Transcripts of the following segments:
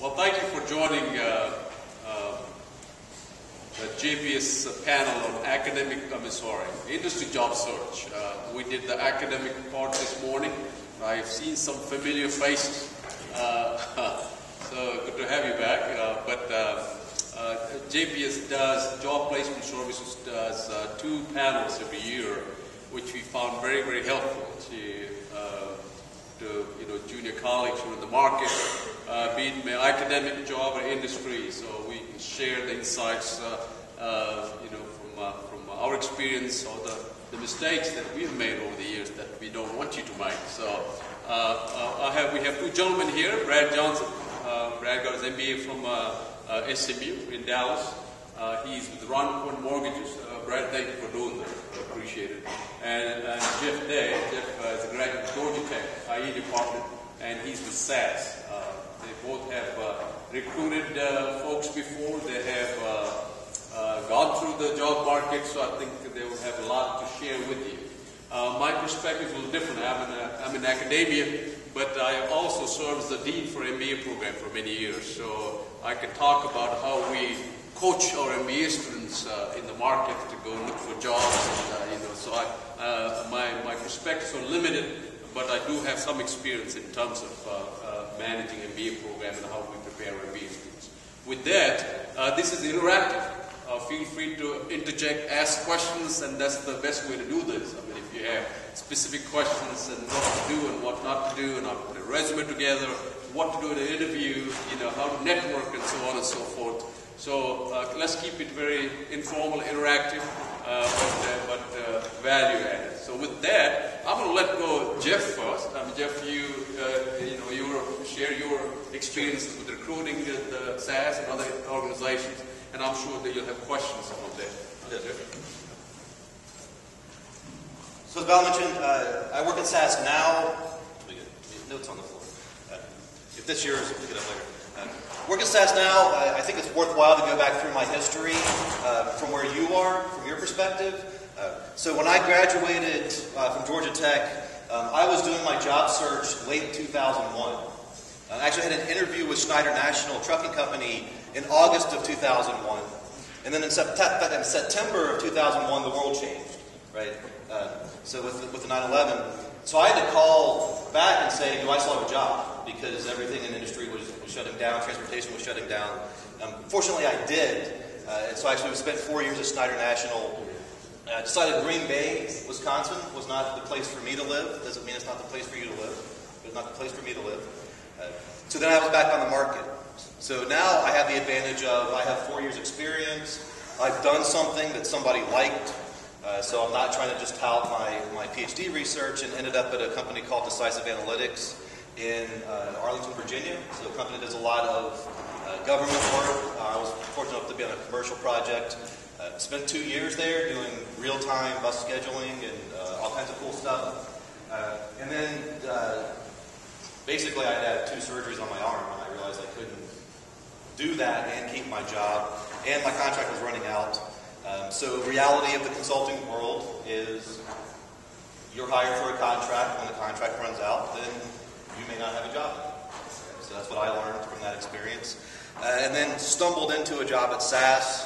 Well, thank you for joining the JPS panel on industry job search. We did the academic part this morning. I've seen some familiar faces, so good to have you back. JPS does, Job Placement Services does 2 panels every year, which we found very, very helpful to junior colleagues who are in the market, be it academic, job, or industry. So we can share the insights, from our experience or the mistakes that we have made over the years that we don't want you to make. So we have 2 gentlemen here. Brad Johnson. Brad got his MBA from SMU in Dallas. He's with Ron Point Mortgages. Brad, thank you for doing this. I appreciate it. And Jeff Day. Jeff is a graduate of Georgia Tech, IE department, and he's with SAS. They both have recruited folks before. They have gone through the job market, so I think they will have a lot to share with you. My perspective is a little different. I'm in academia, but I also served as the dean for MBA program for many years. So I can talk about how we coach our MBA students in the market to go look for jobs. And, my perspectives are limited, but I do have some experience in terms of managing MBA program and how we prepare MBA students. With that, this is interactive. Feel free to interject, ask questions, and that's the best way to do this. I mean, if you have specific questions and what to do and what not to do, and how to put a resume together, what to do in an interview, how to network, and so on and so forth. So let's keep it very informal, interactive, but value added. So with that, I'm going to let go Jeff first. Jeff, you share your experiences with recruiting at SAS and other organizations, and I'm sure that you'll have questions on that. Yeah, Jeff. So as Val mentioned, I work at SAS now. We get notes on the floor. If that's yours, we'll pick it up later. Work at SAS now. I think it's worthwhile to go back through my history from where you are, from your perspective. So when I graduated from Georgia Tech, I was doing my job search late 2001. I actually had an interview with Schneider National Trucking Company in August of 2001. And then in September of 2001, the world changed, right? So with the 9/11. So I had to call back and say, do I still have a job? Because everything in the industry was shutting down, transportation was shutting down. Fortunately, I did. And so actually we spent 4 years at Schneider National. Decided Green Bay, Wisconsin was not the place for me to live. Doesn't mean it's not the place for you to live, but it's not the place for me to live. So then I was back on the market. So now I have the advantage of I have 4 years experience. I've done something that somebody liked. So I'm not trying to just tout my PhD research, and ended up at a company called Decisive Analytics in Arlington, Virginia. So the company does a lot of government work. I was fortunate enough to be on a commercial project. Spent 2 years there doing real-time bus scheduling and all kinds of cool stuff. And then basically I had 2 surgeries on my arm, and I realized I couldn't do that and keep my job, and my contract was running out. So the reality of the consulting world is you're hired for a contract. When the contract runs out, then you may not have a job. So that's what I learned from that experience. And then stumbled into a job at SAS.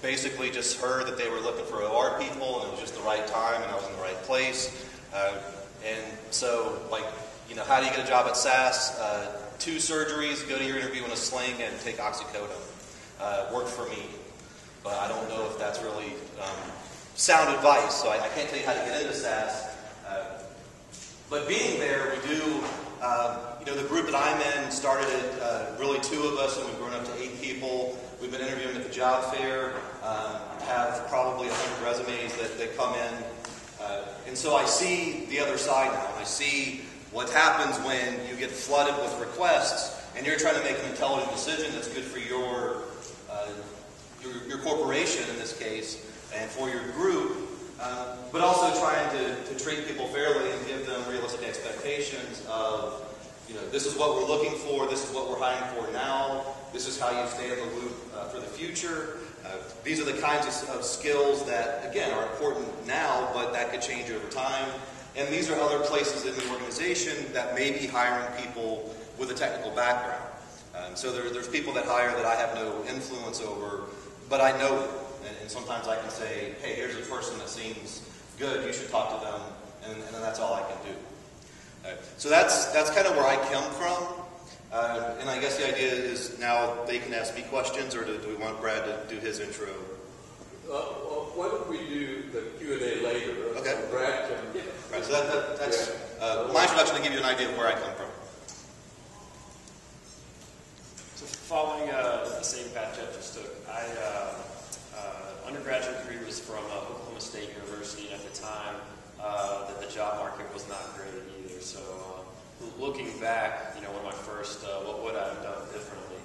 Basically just heard that they were looking for OR people, and it was just the right time, and I was in the right place. And so, how do you get a job at SAS? 2 surgeries, go to your interview in a sling, and take oxycodone. Worked for me. But I don't know if that's really sound advice, so I can't tell you how to get into SAS. But being there, we do, the group that I'm in started at really 2 of us, and we've grown up to 8 people. We've been interviewing at the job fair, have probably 100 resumes that come in. And so I see the other side now, and I see what happens when you get flooded with requests, and you're trying to make an intelligent decision that's good for your corporation in this case, and for your group, but also trying to treat people fairly and give them realistic expectations of, this is what we're looking for, this is what we're hiring for now, this is how you stay in the loop for the future. These are the kinds of skills that, again, are important now, but that could change over time. And these are other places in the organization that may be hiring people with a technical background. So there's people that hire that I have no influence over, but I know them. And sometimes I can say, hey, here's a person that seems good, you should talk to them, and then that's all I can do. So that's kind of where I come from. And I guess the idea is now they can ask me questions, or do we want Brad to do his intro? Well, why don't we do the Q&A later? Okay. So Brad can... Right, so that's my introduction to give you an idea of where I come from. So following the same path Jeff just took, undergraduate degree was from Oklahoma State University, and at the time, the job market was not great either. So looking back, one of my first, what would I have done differently?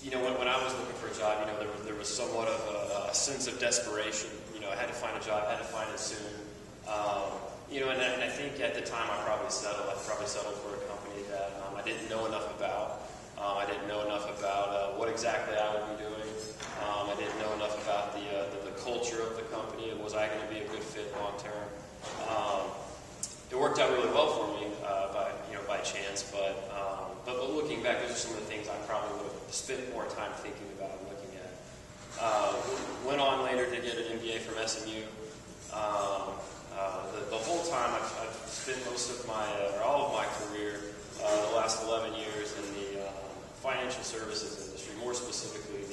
When I was looking for a job, there was somewhat of a sense of desperation. I had to find a job, had to find it soon. And I think at the time I probably settled for a company that I didn't know enough about. I didn't know enough about what exactly I would be doing. I didn't know enough about the culture of the company, and was I going to be a good fit long term. It worked out really well for me by chance, but looking back, those are some of the things I probably would have spent more time thinking about and looking at. Went on later to get an MBA from SMU. The whole time I've spent most of all of my career, the last 11 years in the financial services industry, more specifically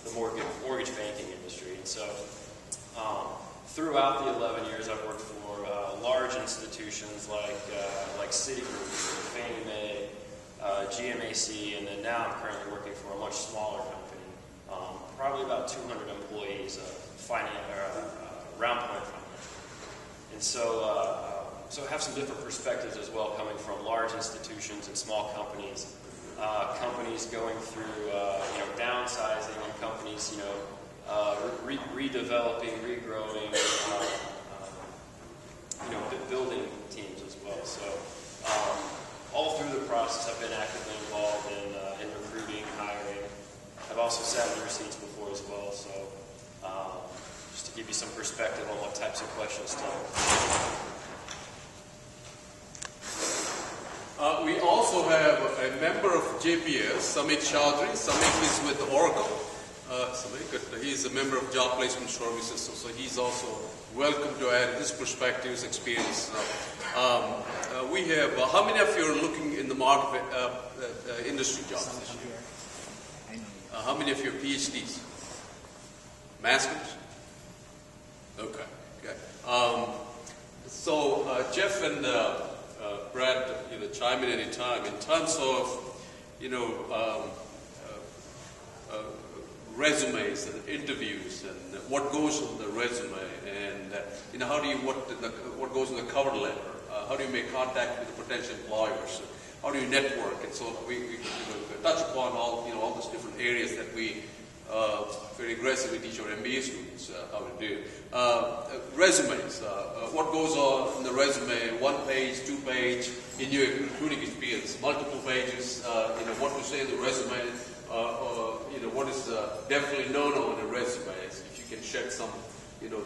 the mortgage banking industry. And so throughout the 11 years, I've worked for large institutions like Citigroup, Fannie Mae, GMAC, and then now I'm currently working for a much smaller company, probably about 200 employees, RoundPoint Financial. And so I have some different perspectives as well, coming from large institutions and small companies, companies going through downsizing, and companies redeveloping, regrowing, building teams as well. So all through the process, I've been actively involved in recruiting, hiring. I've also sat in your seats before as well. So just to give you some perspective on what types of questions to we also have a member of JPS, Samit Chaudhry. Samit is with Oracle. He's a member of Job Placement Services, so he's also welcome to add his perspectives, experience. We have, how many of you are looking in the market industry jobs this year? How many of you are PhDs? Masters? Okay. So Jeff and Brad, chime in any time. In terms of, resumes and interviews and what goes on the resume, and what goes in the cover letter. How do you make contact with the potential employers? How do you network? And so we touch upon all those different areas that we very aggressively teach our MBA students how to do. Resumes. What goes on in the resume? 1 page, 2 page, in your recruiting experience, multiple pages. What to say in the resume. What is definitely no-no in the resume. If you can shed some, your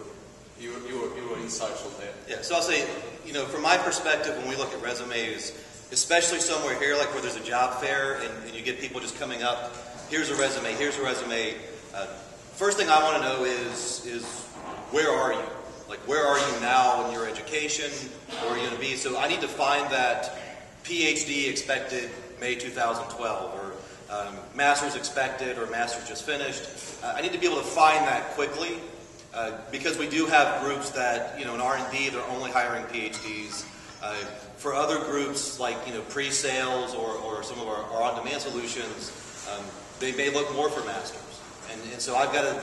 insights on that. Yeah. So I'll say, from my perspective, when we look at resumes, especially somewhere here, like where there's a job fair, and you get people just coming up. Here's a resume. First thing I want to know is where are you? Like, where are you now in your education? Where are you going to be? So I need to find that PhD expected May 2012, or master's expected, or master's just finished. I need to be able to find that quickly, because we do have groups that, in R&D, they're only hiring PhDs. For other groups like, pre-sales or some of our on-demand solutions, they may look more for masters. And so I've got to,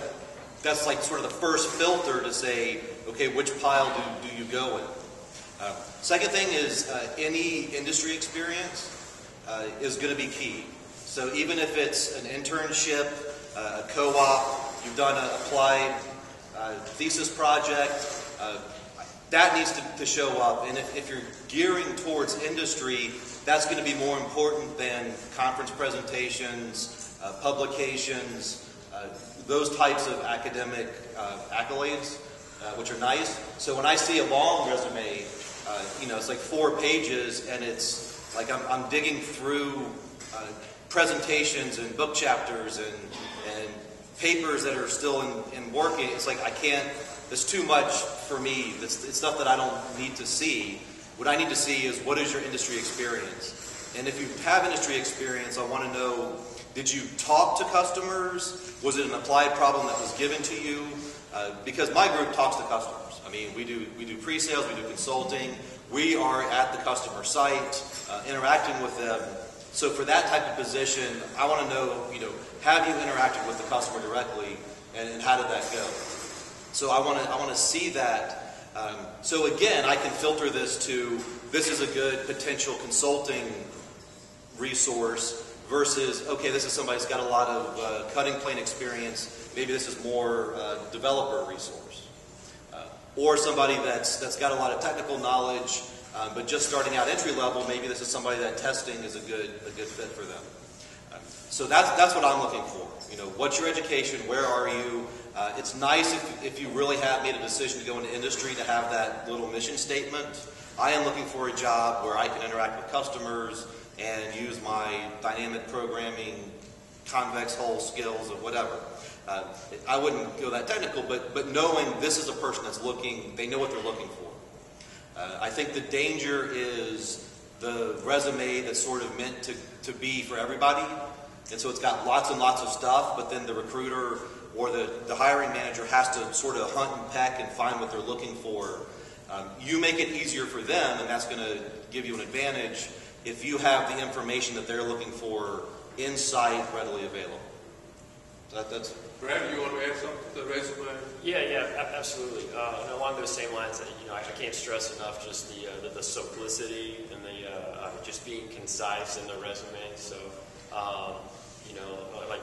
that's like sort of the first filter to say, okay, which pile do you go with? Second thing is any industry experience is going to be key. So even if it's an internship, a co-op, you've done an applied thesis project, that needs to show up. And if you're gearing towards industry, that's going to be more important than conference presentations, publications, those types of academic accolades, which are nice. So when I see a long resume, it's like 4 pages, and it's Like I'm digging through presentations and book chapters and papers that are still in working. It's like I can't. It's too much for me. It's stuff that I don't need to see. What I need to see is, what is your industry experience? And if you have industry experience, I want to know, did you talk to customers? Was it an applied problem that was given to you? Because my group talks to customers. I mean, we do pre-sales, we do consulting. We are at the customer site, interacting with them. So for that type of position, I want to know, have you interacted with the customer directly, and how did that go? So I want to see that. So again, I can filter this to, this is a good potential consulting resource versus, okay, this is somebody who's got a lot of cutting plane experience. Maybe this is more developer resource. Or somebody that's got a lot of technical knowledge, but just starting out entry level. Maybe this is somebody that testing is a good fit for them. So that's what I'm looking for. What's your education? Where are you? It's nice if you really have made a decision to go into industry to have that little mission statement. I am looking for a job where I can interact with customers and use my dynamic programming, convex hull skills, or whatever. I wouldn't go that technical, but knowing this is a person that's looking, they know what they're looking for. I think the danger is the resume that's sort of meant to be for everybody. And so it's got lots and lots of stuff, but then the recruiter or the hiring manager has to sort of hunt and peck and find what they're looking for. You make it easier for them, and that's going to give you an advantage if you have the information that they're looking for inside readily available. That's Brad, you want to add something to the resume? Yeah, absolutely. And along those same lines, I can't stress enough just the simplicity and the just being concise in the resume. So,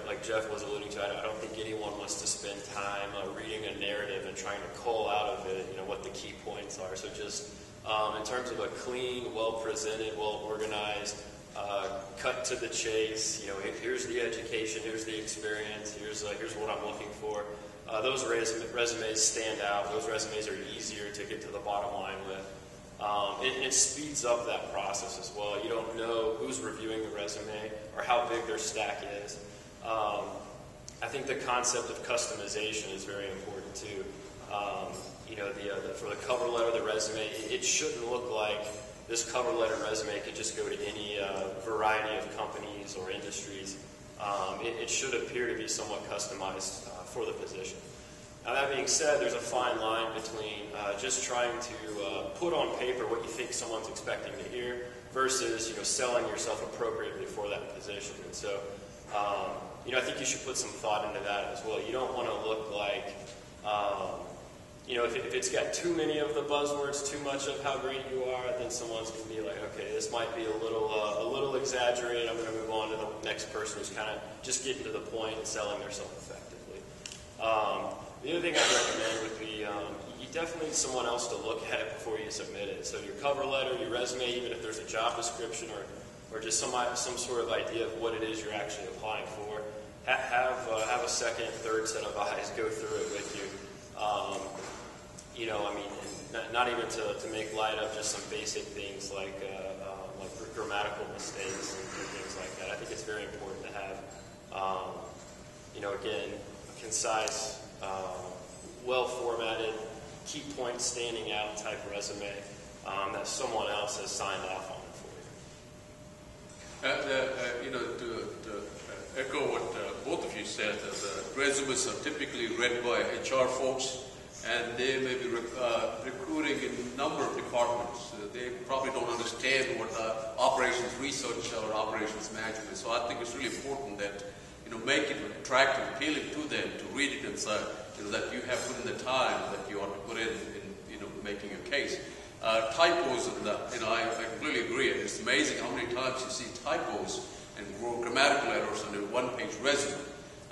like Jeff was alluding to, I don't think anyone wants to spend time reading a narrative and trying to cull out of it, what the key points are. So just in terms of a clean, well-presented, well-organized, cut to the chase, here's the education, here's the experience, here's what I'm looking for. Those resumes stand out. Those resumes are easier to get to the bottom line with. It speeds up that process as well. You don't know who's reviewing the resume or how big their stack is. I think the concept of customization is very important too. For the cover letter, the resume, it shouldn't look like this cover letter resume could just go to any variety of companies or industries. It should appear to be somewhat customized for the position. Now that being said, there's a fine line between just trying to put on paper what you think someone's expecting to hear versus selling yourself appropriately for that position. And so I think you should put some thought into that as well. You don't want to look like if it's got too many of the buzzwords, too much of how great you are, then someone's going to be like, okay, this might be a little exaggerated. I'm going to move on to the next person who's kind of just getting to the point and selling themselves effectively. The other thing I'd recommend would be you definitely need someone else to look at it before you submit it. So your cover letter, your resume, even if there's a job description or just some sort of idea of what it is you're actually applying for, have a second, third set of eyes go through it with you. Not even to make light of just some basic things like grammatical mistakes and things like that. I think it's very important to have, again, a concise, well-formatted, key points standing out type resume that someone else has signed off on for you. To echo what both of you said, the resumes are typically read by HR folks, and they may be recruiting in a number of departments. They probably don't understand what operations research or operations management is. So I think it's really important that make it attractive, appealing to them to read it and say that you have put in the time that you ought to put in making a case. Typos, and I completely agree. It's amazing how many times you see typos and grammatical errors on a one-page resume.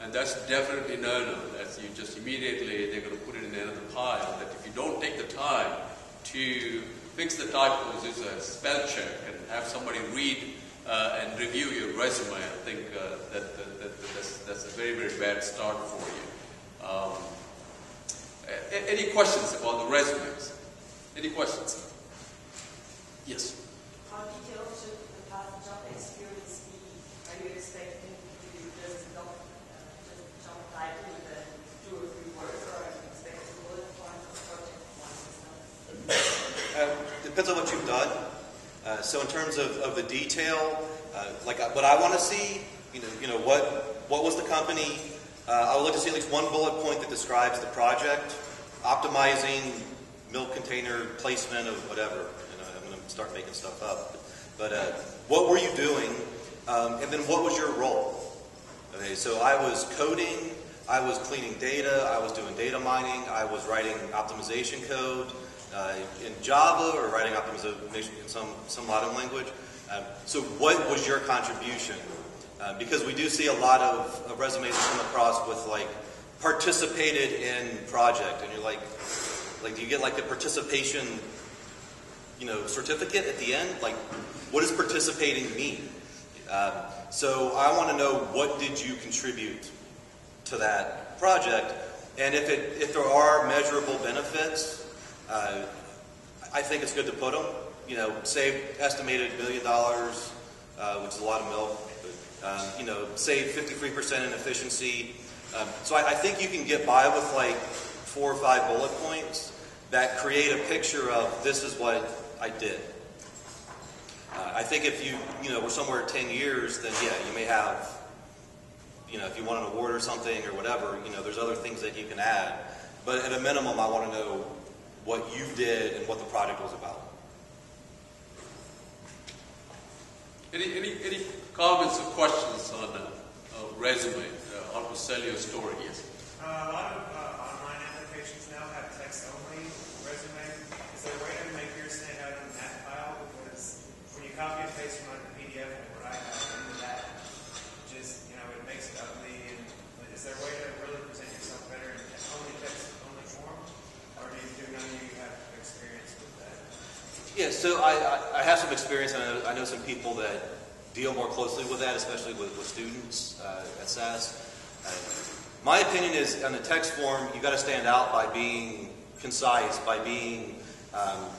And that's definitely no-no. That's you just immediately, they're going to put it in another pile. That if you don't take the time to fix the typos, is a spell check, and have somebody read and review your resume, I think that's a very, very bad start for you. Any questions about the resumes? Any questions? Yes. Details of the past job experience be? Are you expecting to just jump right to the 2 or 3 words, or are you expecting bullet points or project points? Depends on what you've done. So in terms of the detail, like what I want to see, what was the company? I would like to see at least one bullet point that describes the project, optimizing milk container placement of whatever. I'm going to start making stuff up. But what were you doing? And then what was your role? Okay, so I was coding, I was cleaning data, I was doing data mining, I was writing optimization code in Java or writing optimization in some modern language. So what was your contribution? Because we do see a lot of resumes that come across with like participated in project, and you're like do you get like the participation, certificate at the end? Like, what does participating mean? So I want to know, what did you contribute to that project, and if there are measurable benefits, I think it's good to put them. Save estimated $1 billion, which is a lot of milk. But, save 53% in efficiency. So I think you can get by with like 4 or 5 bullet points that create a picture of this is what I did. I think if you were somewhere 10 years, then yeah, you may have, if you want an award or something or whatever, there's other things that you can add. But at a minimum, I want to know what you did and what the project was about. Any comments or questions on resume? How to sell your story? Yes. A lot of online applications now have text-only resume. Is there a way to make yours stand out in that file? Because when you copy and paste from like the PDF and what I have into that, just it makes it ugly. And is there a way to really present yourself better in only text-only form, or do none of you have experience with that? Yeah, so I have some experience, and I know some people that deal more closely with that, especially with students at SAS. My opinion is, on the text form, you got to stand out by being concise, by being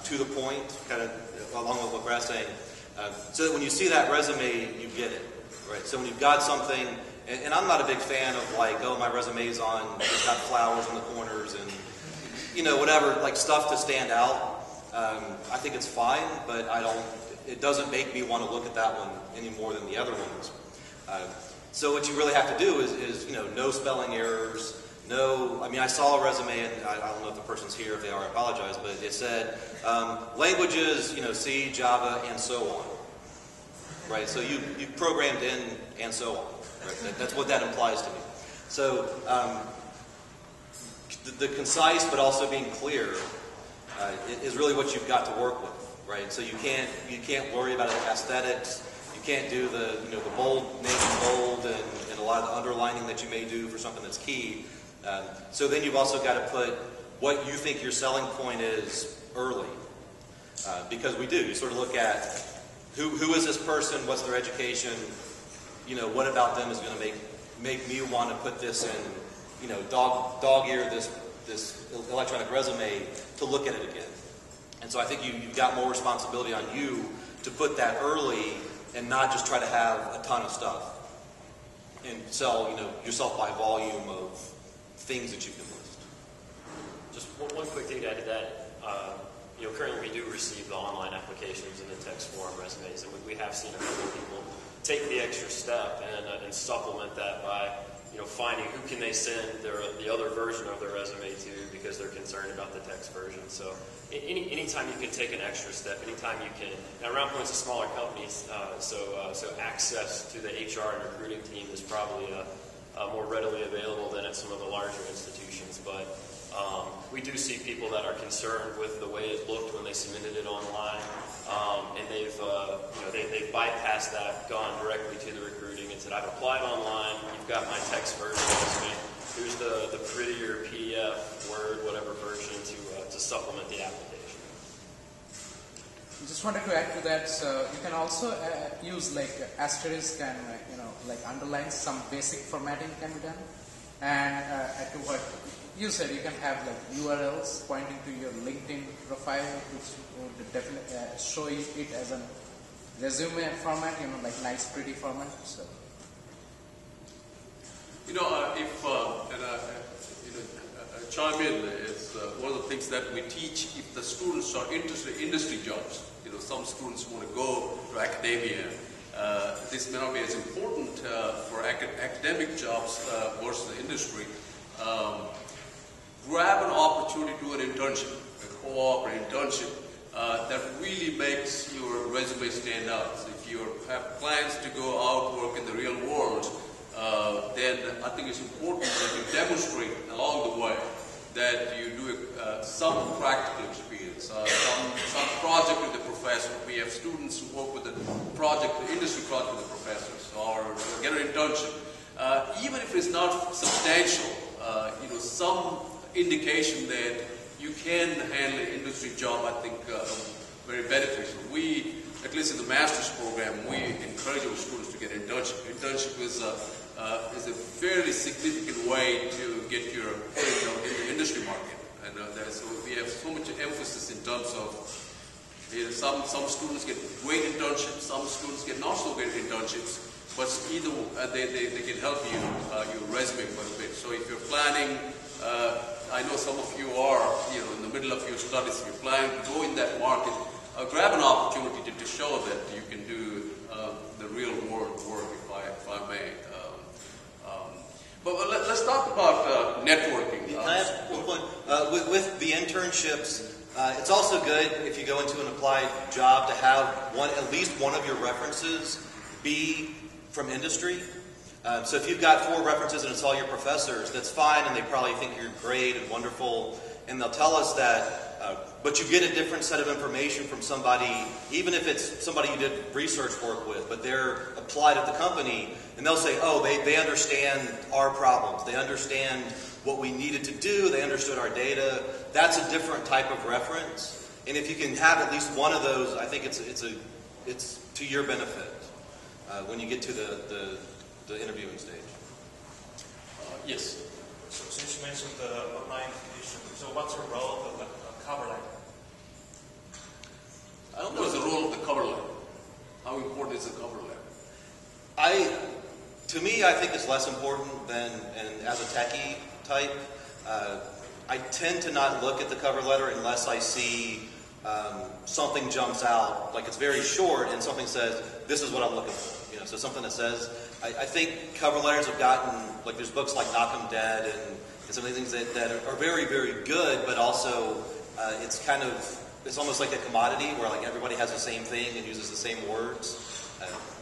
to the point, kind of along with what Brad's saying, so that when you see that resume, you get it, right? So when you've got something, and I'm not a big fan of like, oh, my resume's it's got flowers in the corners and whatever, like stuff to stand out. I think it's fine, but it doesn't make me want to look at that one any more than the other ones. So what you really have to do is no spelling errors, I saw a resume, and I don't know if the person's here, if they are, I apologize, but it said languages, C, Java, and so on. Right, so you programmed in and so on. Right? That's what that implies to me. So the concise but also being clear is really what you've got to work with, right? So you can't worry about aesthetics. You can't do the bold, navy bold, and a lot of the underlining that you may do for something that's key. So then you've also got to put what you think your selling point is early, because we do. You sort of look at who is this person, what's their education, what about them is going to make me want to put this in, dog ear this electronic resume to look at it again. And so I think you've got more responsibility on you to put that early and not just try to have a ton of stuff and sell, yourself by volume of things that you can list. Just one quick thing to add to that. Currently we do receive the online applications in the text form resumes, and we have seen a couple of people take the extra step and supplement that by finding who can they send the other version of their resume to, because they're concerned about the text version. So anytime you can take an extra step, anytime you can. Now, RoundPoint's a smaller company, so access to the HR and recruiting team is probably more readily available than at some of the larger institutions. But we do see people that are concerned with the way it looked when they submitted it online, and they've bypassed that, gone directly to the recruiting and said, I've applied online, you've got my text version resume, here's the prettier PDF, Word, whatever version to supplement the application. Just wanted to add to that, so you can also use like asterisk and like underline, some basic formatting can be done. And to what you said, you can have like URLs pointing to your LinkedIn profile, which would definitely show it as an resume format, like nice, pretty format. So. Chime in is one of the things that we teach if the students are interested in industry jobs. Some students want to go to academia. This may not be as important for academic jobs versus the industry. Grab an opportunity to do an internship, a co-op or internship that really makes your resume stand out. So if you have plans to go out work in the real world, then I think it's important that you demonstrate along the way that you do some practical experience, some project with the professor. We have students who work with the industry project with the professors, or get an internship. Even if it's not substantial, some indication that you can handle an industry job, I think, very beneficial. We, at least in the master's program, we encourage our students to get an internship. Internship is a fairly significant way to get your foot in the industry market. And so we have so much emphasis in terms of some students get great internships, some students get not so great internships, but either they can help you your resume quite a bit. So if you're planning, I know some of you are in the middle of your studies, if you're planning to go in that market, grab an opportunity to show that you can do the real world work, if I may. But let's talk about networking. Can I ask one point? With the internships, it's also good if you go into an applied job to have at least one of your references be from industry. So if you've got 4 references and it's all your professors, that's fine, and they probably think you're great and wonderful, and they'll tell us that. But you get a different set of information from somebody, even if it's somebody you did research work with, but they're applied at the company, and they'll say, oh, they understand our problems. They understand what we needed to do. They understood our data. That's a different type of reference. And if you can have at least one of those, I think it's to your benefit when you get to the interviewing stage. Yes. So since you mentioned the online edition, so what's the role of the cover letter? I don't know what's the role of the cover letter. How important is the cover letter? To me, I think it's less important than, and as a techie type, I tend to not look at the cover letter unless I see something jumps out, like it's very short and something says, this is what I'm looking for. So something that says, I think cover letters have gotten, like there's books like Knock 'em Dead and some of the things that are very, very good, but also it's almost like a commodity where like everybody has the same thing and uses the same words.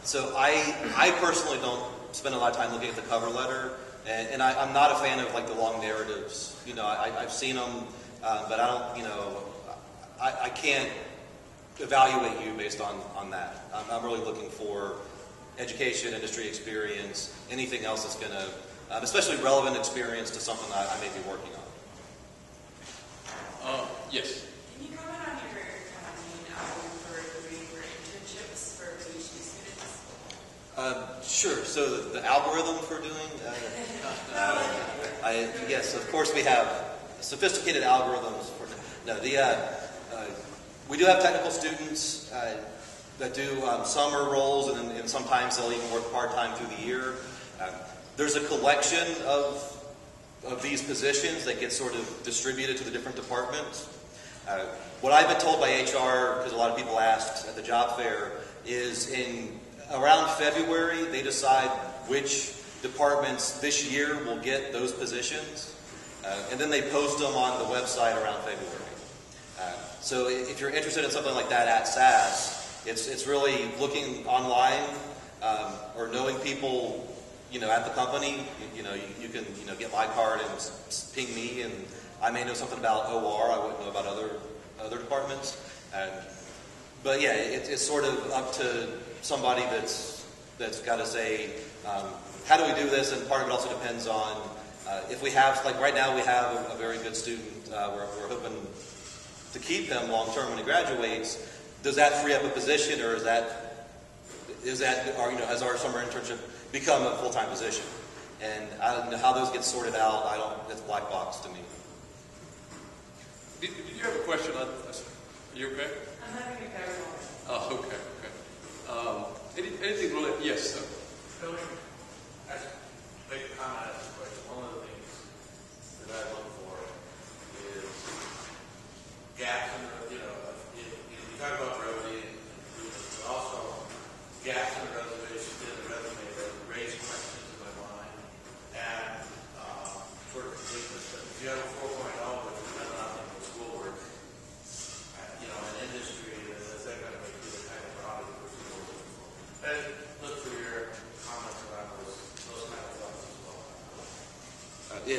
So I personally don't spend a lot of time looking at the cover letter, and I'm not a fan of like the long narratives. I've seen them, but I don't, I can't evaluate you based on that. I'm really looking for education, industry experience, anything else that's going to, especially relevant experience to something that I may be working on. Yes. Can you comment on your main outlook for doing for internships for PhD students? Sure. So the algorithm for doing, yes, of course we have sophisticated algorithms for. No, we do have technical students that do summer roles, and sometimes they'll even work part-time through the year. There's a collection of these positions that get sort of distributed to the different departments. What I've been told by HR, because a lot of people asked at the job fair, is around February they decide which departments this year will get those positions, and then they post them on the website around February. So if you're interested in something like that at SAS, it's really looking online or knowing people, at the company. You can get my card and ping me, and I may know something about OR. I wouldn't know about other departments. But yeah, it's sort of up to somebody that's got to say, how do we do this? And part of it also depends on if we have, like right now, we have a very good student. We're hoping to keep him long term when he graduates. Does that free up a position, or has our summer internship become a full-time position? And I don't know how those get sorted out. It's black box to me. Did you have a question? Are you okay? I'm having a very long. Oh, okay.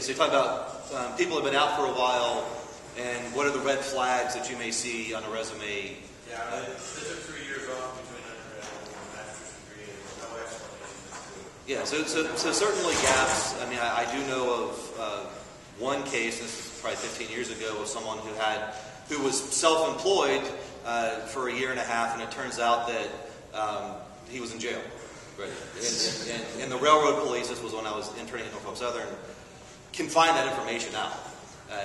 so you're talking about people have been out for a while, and what are the red flags that you may see on a resume? Yeah, they took 3 years off between undergrad and master's degree, and no explanation. Yeah, so certainly gaps. I mean, I do know of one case, this is probably 15 years ago, of someone who was self-employed for a year and a half, and it turns out that he was in jail. Right. And the railroad police, this was when I was interning at Norfolk Southern, can find that information out.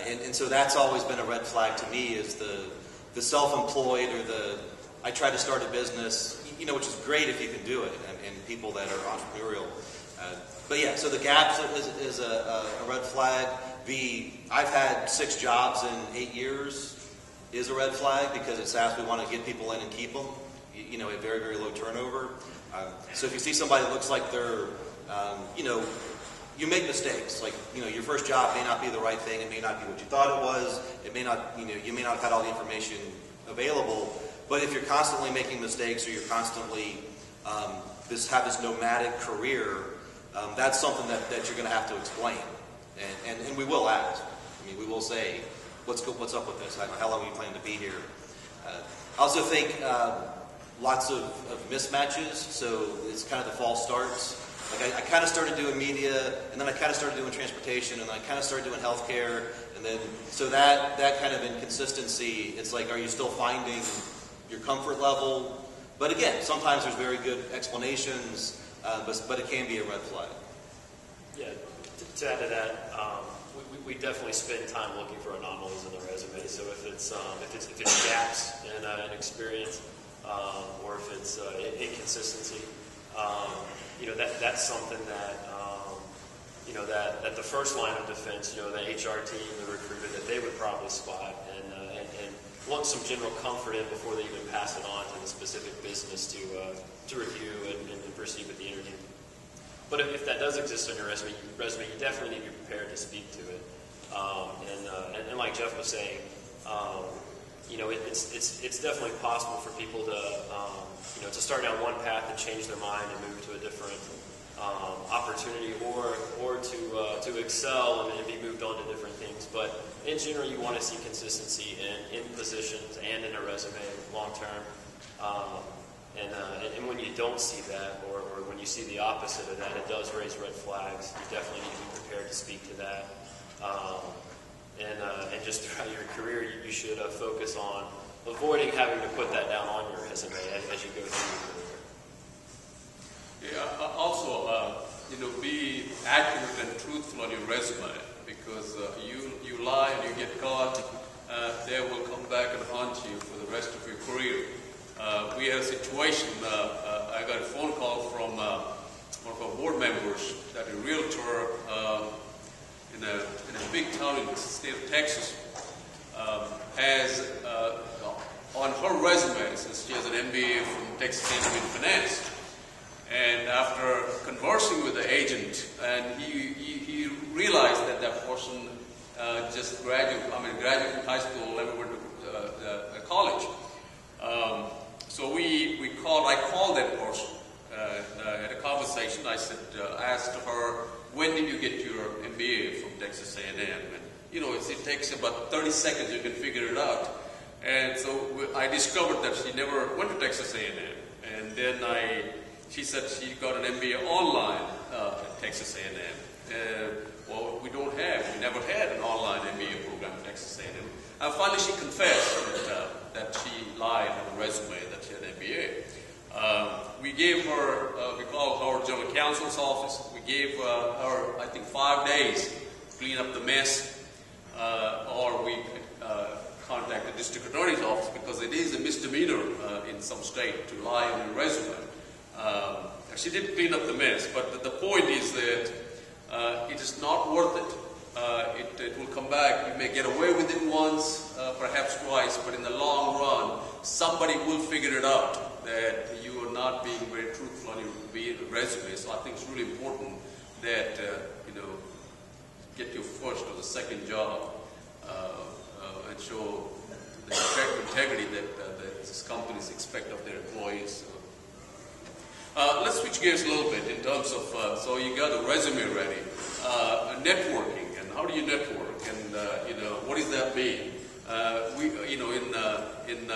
And so that's always been a red flag to me, is the self-employed or I try to start a business, which is great if you can do it, and people that are entrepreneurial. But yeah, so the gaps is a red flag. I've had 6 jobs in 8 years is a red flag, because it's we want to get people in and keep them, at very, very low turnover. So if you see somebody that looks like they're, you make mistakes. Like, your first job may not be the right thing. It may not be what you thought it was. It may not, you may not have had all the information available. But if you're constantly making mistakes, or you're constantly have this nomadic career, that's something that you're going to have to explain. And we will ask. I mean, we will say, what's up with this? How long are you planning to be here? I also think lots of mismatches. So it's kind of the false starts. Like I kind of started doing media, and then I kind of started doing transportation, and then I kind of started doing healthcare, and then so that kind of inconsistency. It's like, are you still finding your comfort level? But again, sometimes there's very good explanations, but it can be a red flag. Yeah, to add to that, we definitely spend time looking for anomalies in the resume. So if it's gaps in an experience, or if it's inconsistency, that's something that that the first line of defense, the HR team, the recruiter, that they would probably spot and want some general comfort in before they even pass it on to the specific business to review and proceed with the interview. But if that does exist on your resume, you definitely need to be prepared to speak to it. And like Jeff was saying, it's definitely possible for people to start down one path and change their mind and move to a different opportunity, or to excel and be moved on to different things. But in general, you want to see consistency in positions and in a resume long term. And when you don't see that, or when you see the opposite of that, it does raise red flags. You definitely need to be prepared to speak to that. And just throughout your career, you should focus on avoiding having to put that down on your resume as you go through your career. Yeah, also, be accurate and truthful on your resume, because you lie and you get caught, they will come back and haunt you for the rest of your career. We had a situation, I got a phone call from one of our board members that a realtor in a big town in the state of Texas has on her resume, since she has an MBA from Texas A&M in finance. And after conversing with the agent, and he realized that person just graduated from high school, never went to college. So I called that person, had a conversation. I asked her, when did you get your MBA from Texas A&M? And it takes about 30 seconds, you can figure it out. And so I discovered that she never went to Texas A&M. And then she said she got an MBA online at Texas A&M. Well, we never had an online MBA program at Texas A&M. And finally she confessed that she lied on the resume that she had an MBA. We gave her, we called our general counsel's office. We gave her, I think, 5 days to clean up the mess, or we contacted the district attorney's office, because it is a misdemeanor in some state to lie on your resume. She did clean up the mess, but the point is that it is not worth it. It will come back. You may get away with it once, perhaps twice, but in the long run, somebody will figure it out that you are not being very truthful on your resume. So I think it's really important that get your first or the second job and show the integrity that these companies expect of their employees. Let's switch gears a little bit in terms of, so you got the resume ready, networking, and how do you network, and what does that mean? In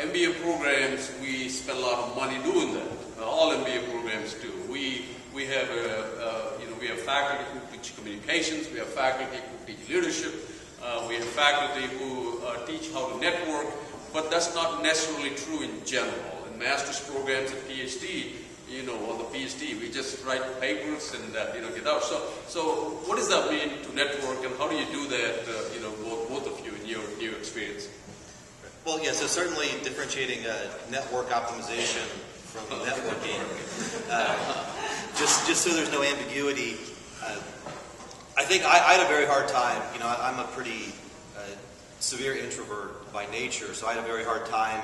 MBA programs, we spend a lot of money doing that. All MBA programs do. We have we have faculty who teach communications. We have faculty who teach leadership. We have faculty who teach how to network. But that's not necessarily true in general. In master's programs and PhD, on the PhD, we just write papers and get out. So what does that mean to network, and how do you do that? Both of you in your experience. Well, yeah. So certainly differentiating network optimization from networking. Just so there's no ambiguity. I think I had a very hard time. I'm a pretty severe introvert by nature, so I had a very hard time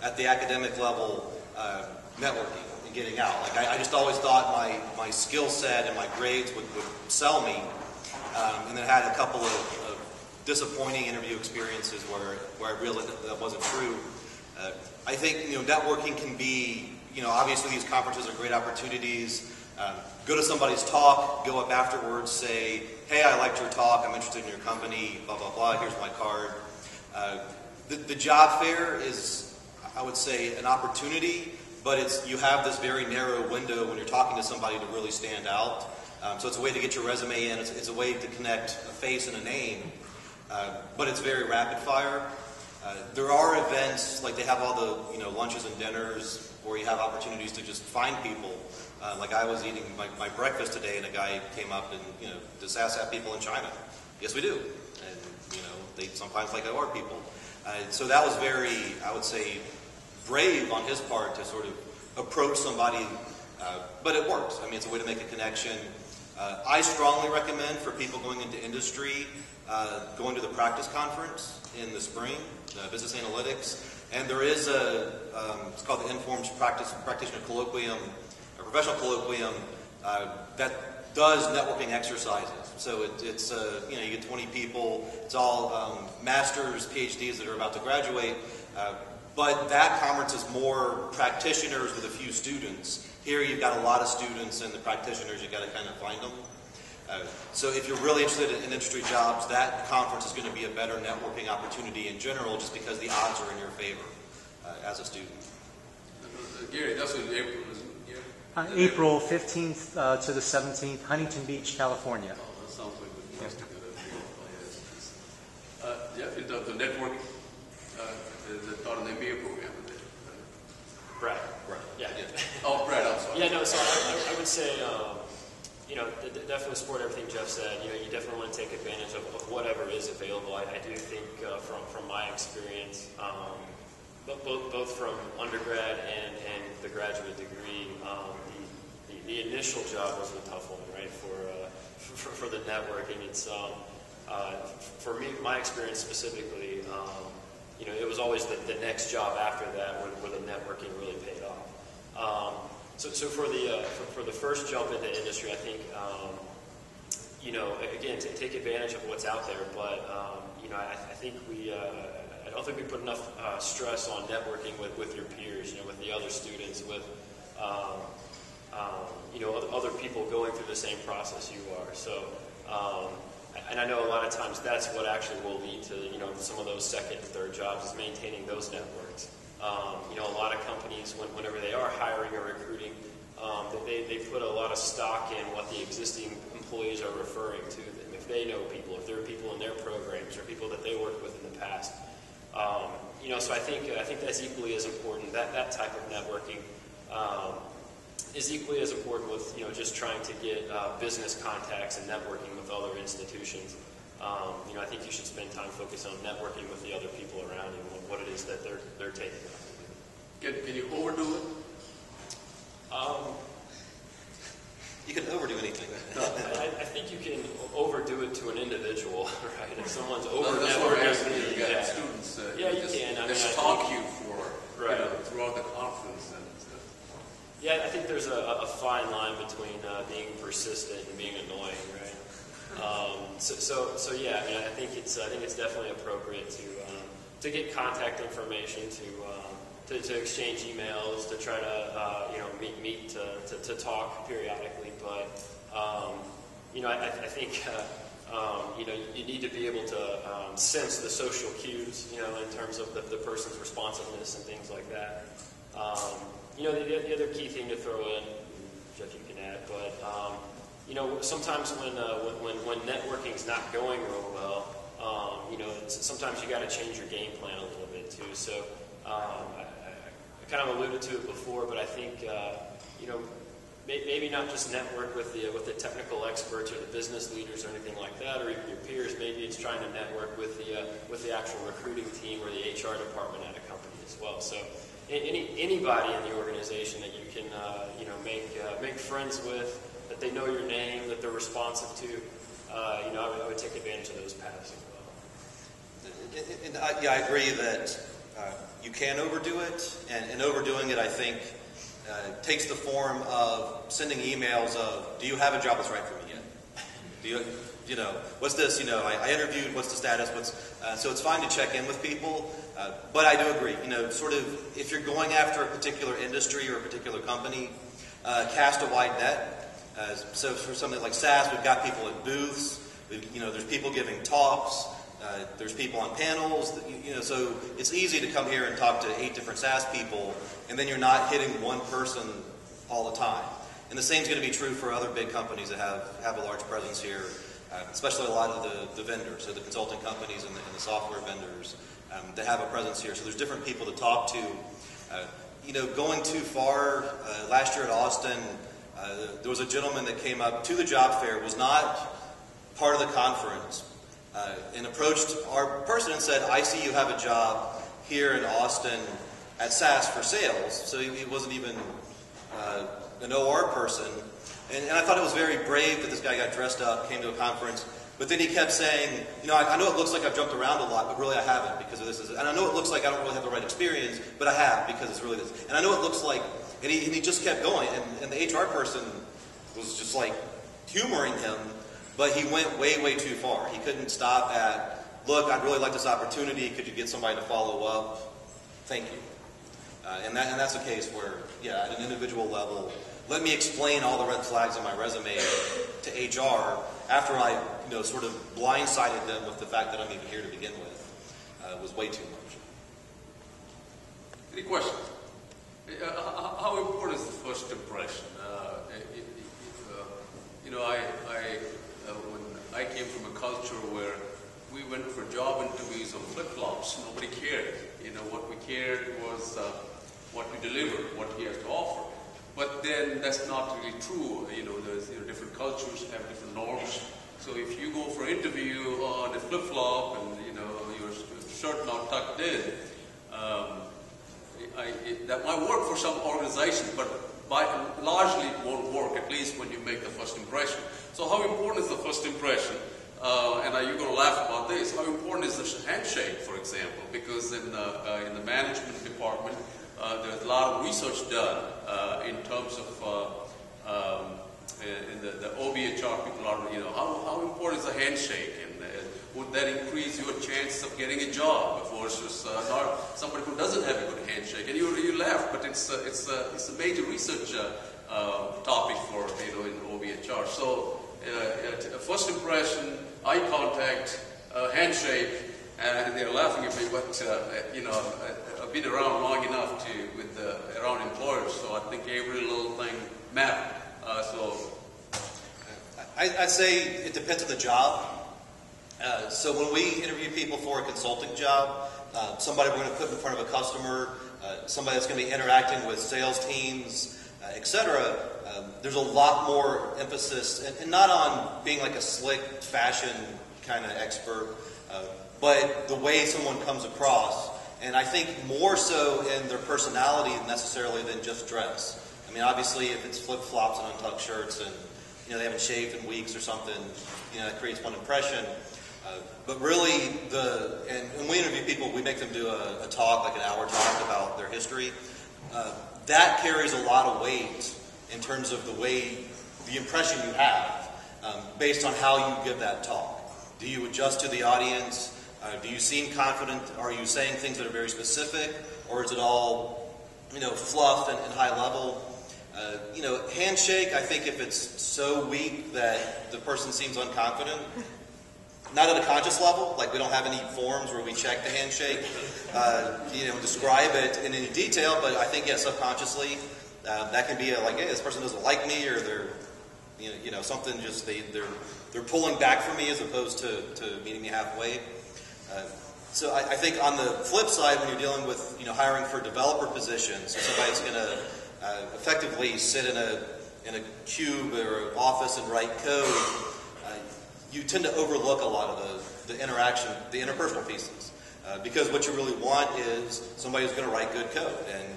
at the academic level networking and getting out. Like I just always thought my skill set and my grades would sell me, and then had a couple of disappointing interview experiences where I realized that wasn't true. I think networking can be obviously these conferences are great opportunities. Go to somebody's talk, go up afterwards, say, hey, I liked your talk, I'm interested in your company, blah, blah, blah, here's my card. The job fair is, I would say, an opportunity, but you have this very narrow window when you're talking to somebody to really stand out. So it's a way to get your resume in, it's a way to connect a face and a name, but it's very rapid fire. There are events, like they have all the lunches and dinners, where you have opportunities to just find people. Like I was eating my breakfast today, and a guy came up and does SAS have people in China? Yes, we do. And they sometimes like our people. So that was very, I would say, brave on his part to sort of approach somebody, but it works. I mean, it's a way to make a connection. I strongly recommend for people going into industry going to the practice conference in the spring, Business Analytics. And there is it's called the Informed Practitioner Colloquium, a professional colloquium that does networking exercises. So it's you get 20 people. It's all masters, PhDs that are about to graduate. But that conference is more practitioners with a few students. Here you've got a lot of students, and the practitioners, you've got to kind of find them. So if you're really interested in industry jobs, that conference is going to be a better networking opportunity in general, just because the odds are in your favor as a student. Gary, that's in April, isn't it? April 15th to the 17th, Huntington Beach, California. Oh, that sounds like the most good. Jeff, the networking, the taught an MBA program. Brad. Yeah. Oh, Brad, I'm sorry. Yeah, no, so I would say, definitely support everything Jeff said. You definitely want to take advantage of whatever is available. I do think from my experience, both from undergrad and the graduate degree, the initial job was a tough one, right? For the networking, it's for me, my experience specifically, it was always the next job after that where the networking really paid off. So for the first jump into industry, I think again take advantage of what's out there. But I think I don't think we put enough stress on networking with your peers, with the other students, with other people going through the same process you are. So. And I know a lot of times that's what actually will lead to some of those second and third jobs, is maintaining those networks. A lot of companies, whenever they are hiring or recruiting, they put a lot of stock in what the existing employees are referring to them. If they know people, if there are people in their programs or people that they worked with in the past. So I think that's equally as important. That type of networking is equally as important with just trying to get business contacts and networking with other institutions. I think you should spend time focused on networking with the other people around you and what it is that they're taking on. Can you overdo it? You can overdo anything. I think you can overdo it to an individual, right? If someone's over that's what I'm networking, asking. You got students. Yeah, you can. They stalk you for right. Throughout the conference. Yeah, I think there's a fine line between being persistent and being annoying, right? So yeah, I think it's definitely appropriate to get contact information, to exchange emails, to try to meet to talk periodically. But I think You need to be able to sense the social cues, in terms of the person's responsiveness and things like that. The other key thing to throw in, Jeff, you can add, but sometimes when networking's not going real well, sometimes you got to change your game plan a little bit too. So I kind of alluded to it before, but I think maybe not just network with the technical experts or the business leaders or anything like that, or even your peers. Maybe it's trying to network with the actual recruiting team or the HR department at a company as well. So anybody in the organization that you can make friends with, that they know your name, that they're responsive to, I would take advantage of those paths as well. I agree that you can overdo it, and overdoing it, I think, takes the form of sending emails of, do you have a job that's right for me yet? Do you, what's this? I interviewed, what's the status? So it's fine to check in with people, but I do agree, sort of, if you're going after a particular industry or a particular company, cast a wide net. So for something like SAS, we've got people at booths, there's people giving talks, there's people on panels, so it's easy to come here and talk to 8 different SAS people, and then you're not hitting one person all the time. And the same is going to be true for other big companies that have a large presence here, especially a lot of the vendors, so the consulting companies and the software vendors that have a presence here. So there's different people to talk to. Going too far, last year at Austin, there was a gentleman that came up to the job fair, was not part of the conference, and approached our person and said, I see you have a job here in Austin at SAS for sales. So he wasn't even an OR person. And I thought it was very brave that this guy got dressed up, came to a conference. But then he kept saying, I know it looks like I've jumped around a lot, but really I haven't because of this. And I know it looks like I don't really have the right experience, but I have because it's really this. And I know it looks like, and he just kept going. And the HR person was just like humoring him, but he went way, way too far. He couldn't stop at, look, I'd really like this opportunity. Could you get somebody to follow up? Thank you. And that's a case where, at an individual level, let me explain all the red flags on my resume to HR after I, sort of blindsided them with the fact that I'm even here to begin with. Was way too much. Any questions? How important is the first impression? When I came from a culture where we went for job interviews on flip-flops, nobody cared. What we cared was what we delivered, what he has to offer. But then that's not really true. There's different cultures have different norms. So if you go for an interview on a flip-flop and your shirt not tucked in, that might work for some organizations, but largely it won't work, at least when you make the first impression. So how important is the first impression? And you're going to laugh about this. How important is the handshake, for example? Because in the management department, there's a lot of research done in terms of in the OBHR people are, how important is the handshake, and would that increase your chances of getting a job versus somebody who doesn't have a good handshake? And you laugh, but it's a major research topic for in OBHR. So first impression, eye contact, handshake, and they're laughing at me, but I've been around long enough around employers, so I think every little thing matters. I'd say it depends on the job. So when we interview people for a consulting job, somebody we're going to put in front of a customer, somebody that's going to be interacting with sales teams, etc., there's a lot more emphasis, and not on being like a slick fashion kind of expert, but the way someone comes across. And I think more so in their personality necessarily than just dress. I mean, obviously, if it's flip-flops and untucked shirts and they haven't shaved in weeks or something, that creates one impression. But really, when we interview people, we make them do a talk, like an hour talk about their history. That carries a lot of weight in terms of the impression you have, based on how you give that talk. Do you adjust to the audience? Do you seem confident? Are you saying things that are very specific, or is it all, fluff and high level? Handshake, I think if it's so weak that the person seems unconfident, not at a conscious level. Like we don't have any forms where we check the handshake, describe it in any detail. But I think, yeah, subconsciously, that can be like, hey, this person doesn't like me, or they're, something just they're pulling back from me as opposed to meeting me halfway. So I think on the flip side, when you're dealing with hiring for developer positions, so somebody's going to effectively sit in a cube or an office and write code, you tend to overlook a lot of the interaction, the interpersonal pieces, because what you really want is somebody who's going to write good code, and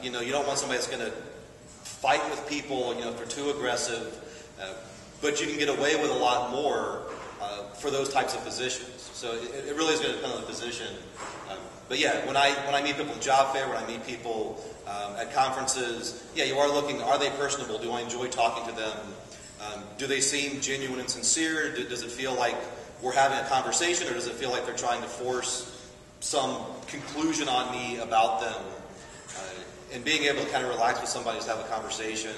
you don't want somebody that's going to fight with people, if they're too aggressive, but you can get away with a lot more for those types of positions. So it really is going to depend on the position. But yeah, when I meet people at job fair, when I meet people at conferences, yeah, you are looking, are they personable? Do I enjoy talking to them? Do they seem genuine and sincere? Does it feel like we're having a conversation, or does it feel like they're trying to force some conclusion on me about them? And being able to kind of relax with somebody to have a conversation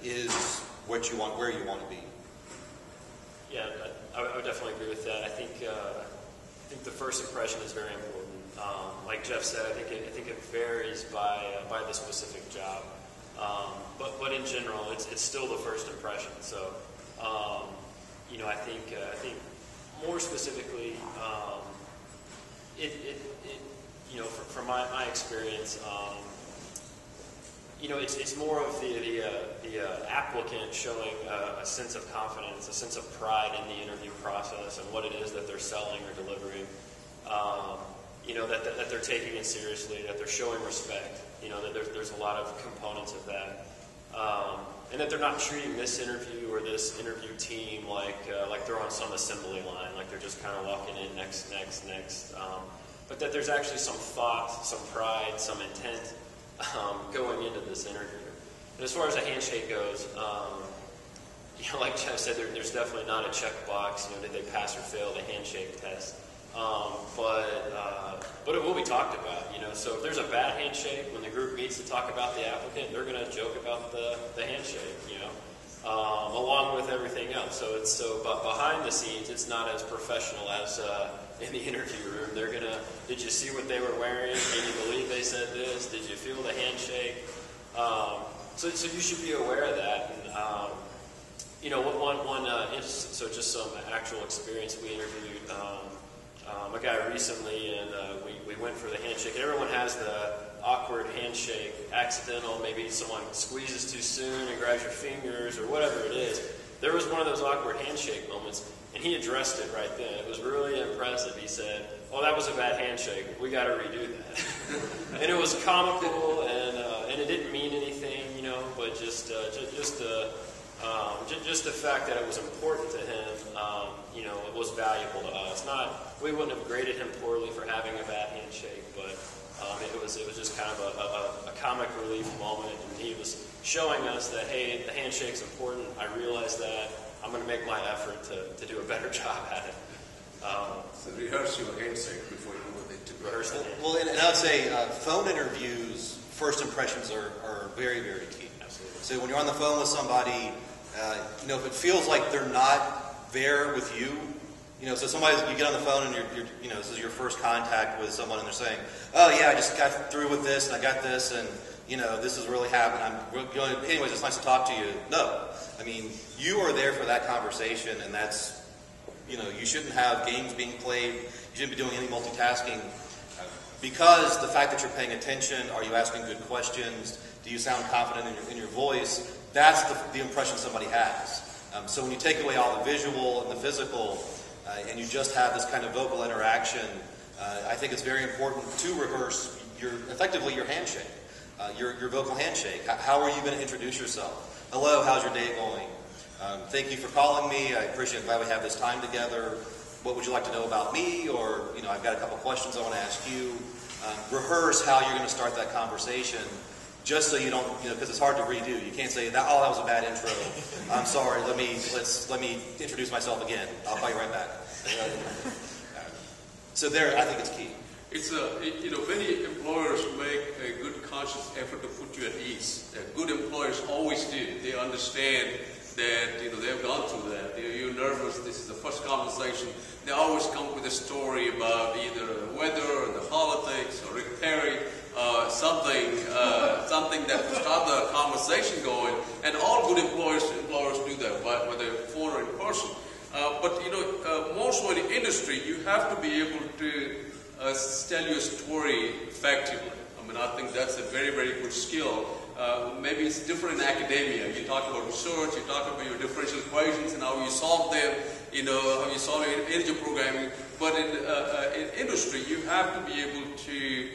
is what you want, where you want to be. Yeah, I would definitely agree with that. I think the first impression is very important. Like Jeff said, I think it varies by the specific job. But in general, it's still the first impression. So, I think more specifically, from my experience, it's more of the applicant showing a sense of confidence, a sense of pride in the interview process and what it is that they're selling or delivering. That they're taking it seriously, that they're showing respect. That there's a lot of components of that, and that they're not treating this interview or this interview team like they're on some assembly line, like they're just kind of walking in next. But that there's actually some thought, some pride, some intent going into this interview. And as far as a handshake goes, like Jeff said, there's definitely not a checkbox. Did they pass or fail the handshake test? But it will be talked about. So if there's a bad handshake, when the group meets to talk about the applicant, they're going to joke about the handshake. Along with everything else. But behind the scenes, it's not as professional as in the interview room. They're gonna. Did you see what they were wearing? Can you believe they said this? Did you feel the handshake? So you should be aware of that. And so just some actual experience. We interviewed a guy recently, and we went for the handshake. And everyone has the awkward handshake, accidental, maybe someone squeezes too soon and grabs your fingers or whatever it is. There was one of those awkward handshake moments, and he addressed it right then. It was really impressive. He said, "Oh, that was a bad handshake. We got to redo that." And it was comical, and it didn't mean anything, but just the fact that it was important to him, it was valuable to us. We wouldn't have graded him poorly for having a bad handshake, but it was just kind of a comic relief moment, and he was showing us that, hey, the handshake's important. I realize that. I'm going to make my effort to do a better job at it. So rehearse your handshake before you move into Rehearse it. Well, and I would say phone interviews, first impressions are very, very key. Absolutely. So when you're on the phone with somebody, if it feels like they're not there with you, so you get on the phone and you're this is your first contact with someone, and they're saying, "Oh yeah, I just got through with this and I got this, and this is really happening. Anyways, it's nice to talk to you." No, I mean, you are there for that conversation, and that's, you shouldn't have games being played. You shouldn't be doing any multitasking, because the fact that you're paying attention, are you asking good questions? Do you sound confident in your voice? That's the impression somebody has. So when you take away all the visual and the physical, and you just have this kind of vocal interaction, I think it's very important to rehearse effectively your handshake, your vocal handshake. How are you going to introduce yourself? Hello, how's your day going? Thank you for calling me. I appreciate it. Glad we have this time together. What would you like to know about me? Or, I've got a couple questions I want to ask you. Rehearse how you're going to start that conversation, just so you don't, because it's hard to redo. You can't say, that was a bad intro. I'm sorry, let me introduce myself again. I'll call you right back. So there, I think it's key. It's many employers make a good conscious effort to put you at ease. Good employers always do. They understand that they've gone through that. You're nervous. This is the first conversation. They always come with a story about either the weather or the politics or Rick Perry, something that will start the conversation going. And all good employers do that, whether phone or in person. But more so in the industry, you have to be able to tell your story effectively. I mean, I think that's a very, very good skill. Maybe it's different in academia. You talk about research, you talk about your differential equations and how you solve them, how you solve energy programming. But in industry, you have to be able to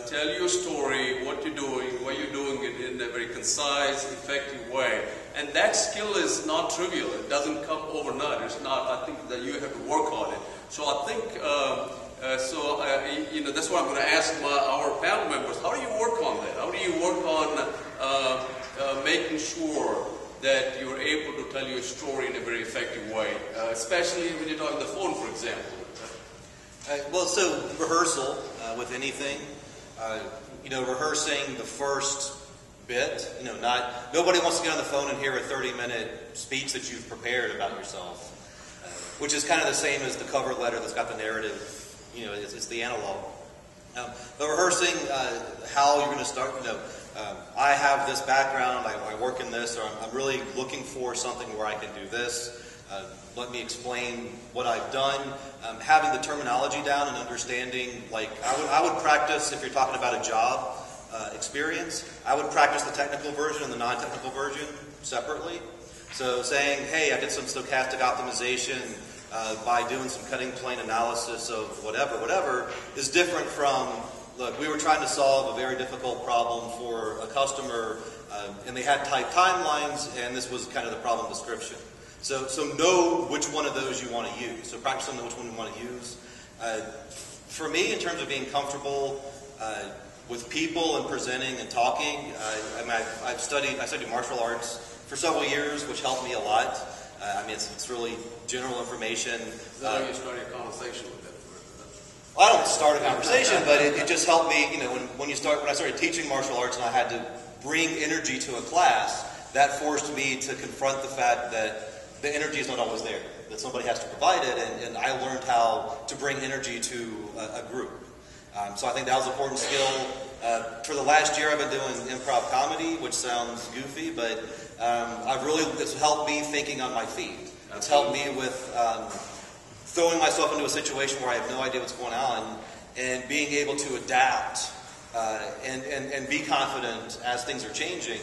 tell your story, what you're doing, why you're doing it in a very concise, effective way. And that skill is not trivial. It doesn't come overnight. It's not. I think that you have to work on it. So I think, that's what I'm going to ask our panel members. How do you work on that? How do you work on making sure that you're able to tell your story in a very effective way, especially when you're talking on the phone, for example? So rehearsal with anything, rehearsing the first bit. Nobody wants to get on the phone and hear a 30-minute speech that you've prepared about yourself, which is kind of the same as the cover letter that's got the narrative. It's the analog. But rehearsing how you're going to start. I have this background. I work in this, or I'm really looking for something where I can do this. Let me explain what I've done. Having the terminology down and understanding, I would practice, if you're talking about a job experience, I would practice the technical version and the non-technical version separately. So saying, hey, I did some stochastic optimization by doing some cutting plane analysis of whatever, is different from, look, we were trying to solve a very difficult problem for a customer, and they had tight timelines, and this was kind of the problem description. So know which one of those you want to use. So practice on which one you want to use. For me, in terms of being comfortable with people and presenting and talking, I studied martial arts for several years, which helped me a lot. It's really general information. Is that how you start a conversation with them? Well, I don't start a conversation, but it just helped me. When I started teaching martial arts and I had to bring energy to a class, that forced me to confront the fact that the energy is not always there, that somebody has to provide it, and I learned how to bring energy to a group. So I think that was an important skill. For the last year, I've been doing improv comedy, which sounds goofy, but it's helped me thinking on my feet. It's helped me with throwing myself into a situation where I have no idea what's going on and being able to adapt and be confident as things are changing.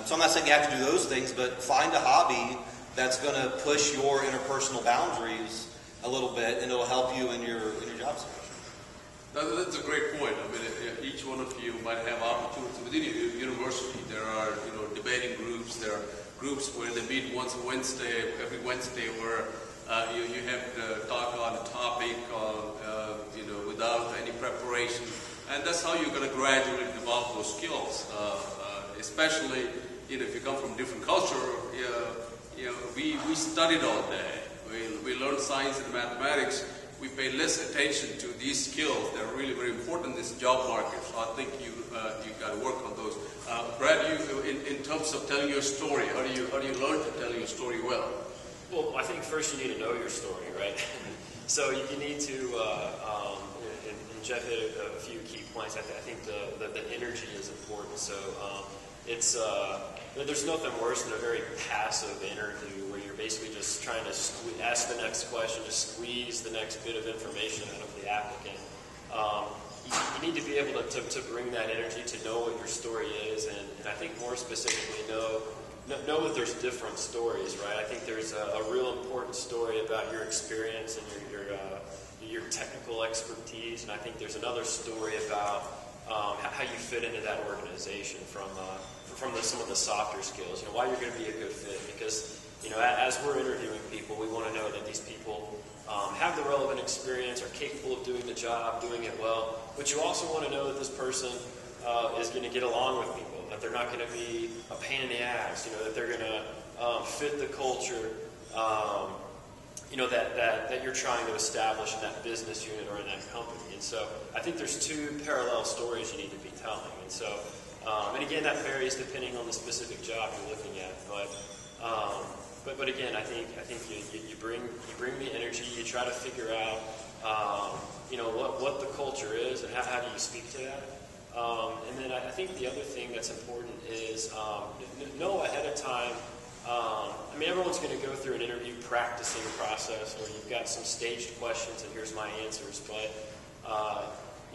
So I'm not saying you have to do those things, but find a hobby that's going to push your interpersonal boundaries a little bit, and it'll help you in your job search. That's a great point. Each one of you might have opportunities within your university. There are, debating groups. There are groups where they meet every Wednesday, where you have to talk on a topic, without any preparation, and that's how you're going to gradually develop those skills. Especially, if you come from a different culture, we studied all day. We learned science and mathematics. We pay less attention to these skills. They're really very important in this job market. So I think you got to work on those. Brad, in terms of telling your story, how do you learn to tell your story well? Well, I think first you need to know your story, right? So you need to, and Jeff hit a few key points. I think the energy is important. So there's nothing worse than a very passive interview where you're basically just trying to ask the next question, just squeeze the next bit of information out of the applicant. You need to be able to bring that energy, to know what your story is, and I think more specifically know that there's different stories, right? I think there's a real important story about your experience and your technical expertise, and I think there's another story about how you fit into that organization from some of the softer skills. Why you're going to be a good fit, because as we're interviewing people, we want to know that these people have the relevant experience, are capable of doing the job, doing it well. But you also want to know that this person is going to get along with people, that they're not going to be a pain in the ass, that they're going to fit the culture, that you're trying to establish in that business unit or in that company. And so I think there's two parallel stories you need to be telling. And so, and again, that varies depending on the specific job you're looking at. But But again, I think you bring the energy. You try to figure out what the culture is and how do you speak to that. And then I think the other thing that's important is know ahead of time. Everyone's going to go through an interview practicing process where you've got some staged questions and here's my answers. But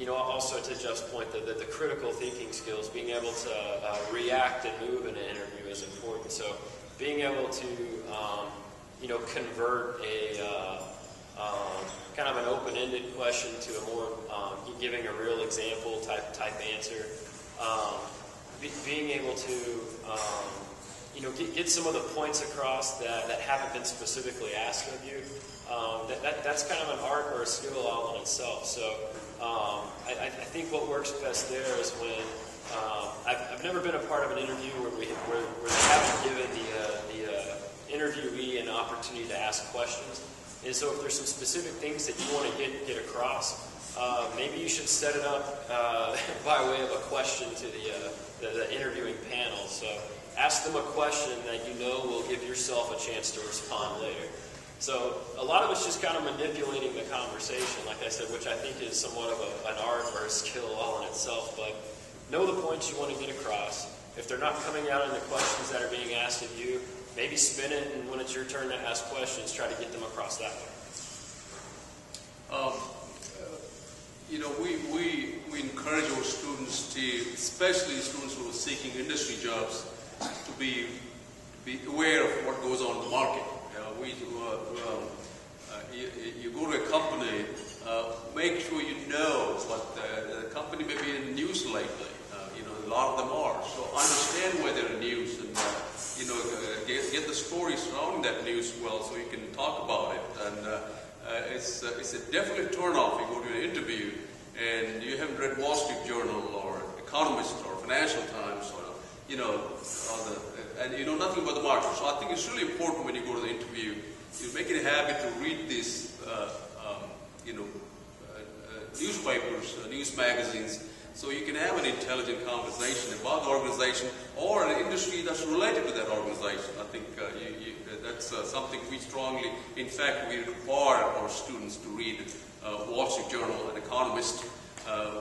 also to Jeff's point, the critical thinking skills, being able to react and move in an interview is important. So being able to convert a kind of an open-ended question to a more giving a real example type answer. Being able to get some of the points across that haven't been specifically asked of you. That's kind of an art or a skill all in itself. So I think what works best there is when I've never been a part of an interview where they haven't given the interviewee an opportunity to ask questions. And so if there's some specific things that you want to get across, maybe you should set it up by way of a question to the interviewing panel. So ask them a question that you know will give yourself a chance to respond later. So a lot of it's just kind of manipulating the conversation, like I said, which I think is somewhat of an art or a skill all in itself. But know the points you want to get across. If they're not coming out in the questions that are being asked of you, maybe spin it, and when it's your turn to ask questions, try to get them across that way. We encourage our students especially students who are seeking industry jobs, to be aware of what goes on in the market. You go to a company, make sure you know what the company may be in the news lately. A lot of them are. So understand where they're in news and get the story surrounding that news well, so you can talk about it. And it's a definitely turn off. You go to an interview and you haven't read Wall Street Journal or Economist or Financial Times or and you know nothing about the market. So I think it's really important when you go to the interview, you make it a habit to read these newspapers, news magazines, so you can have an intelligent conversation about the organization or an industry that's related to that organization. I think that's something we strongly, in fact, we require our students to read Wall Street Journal and Economist.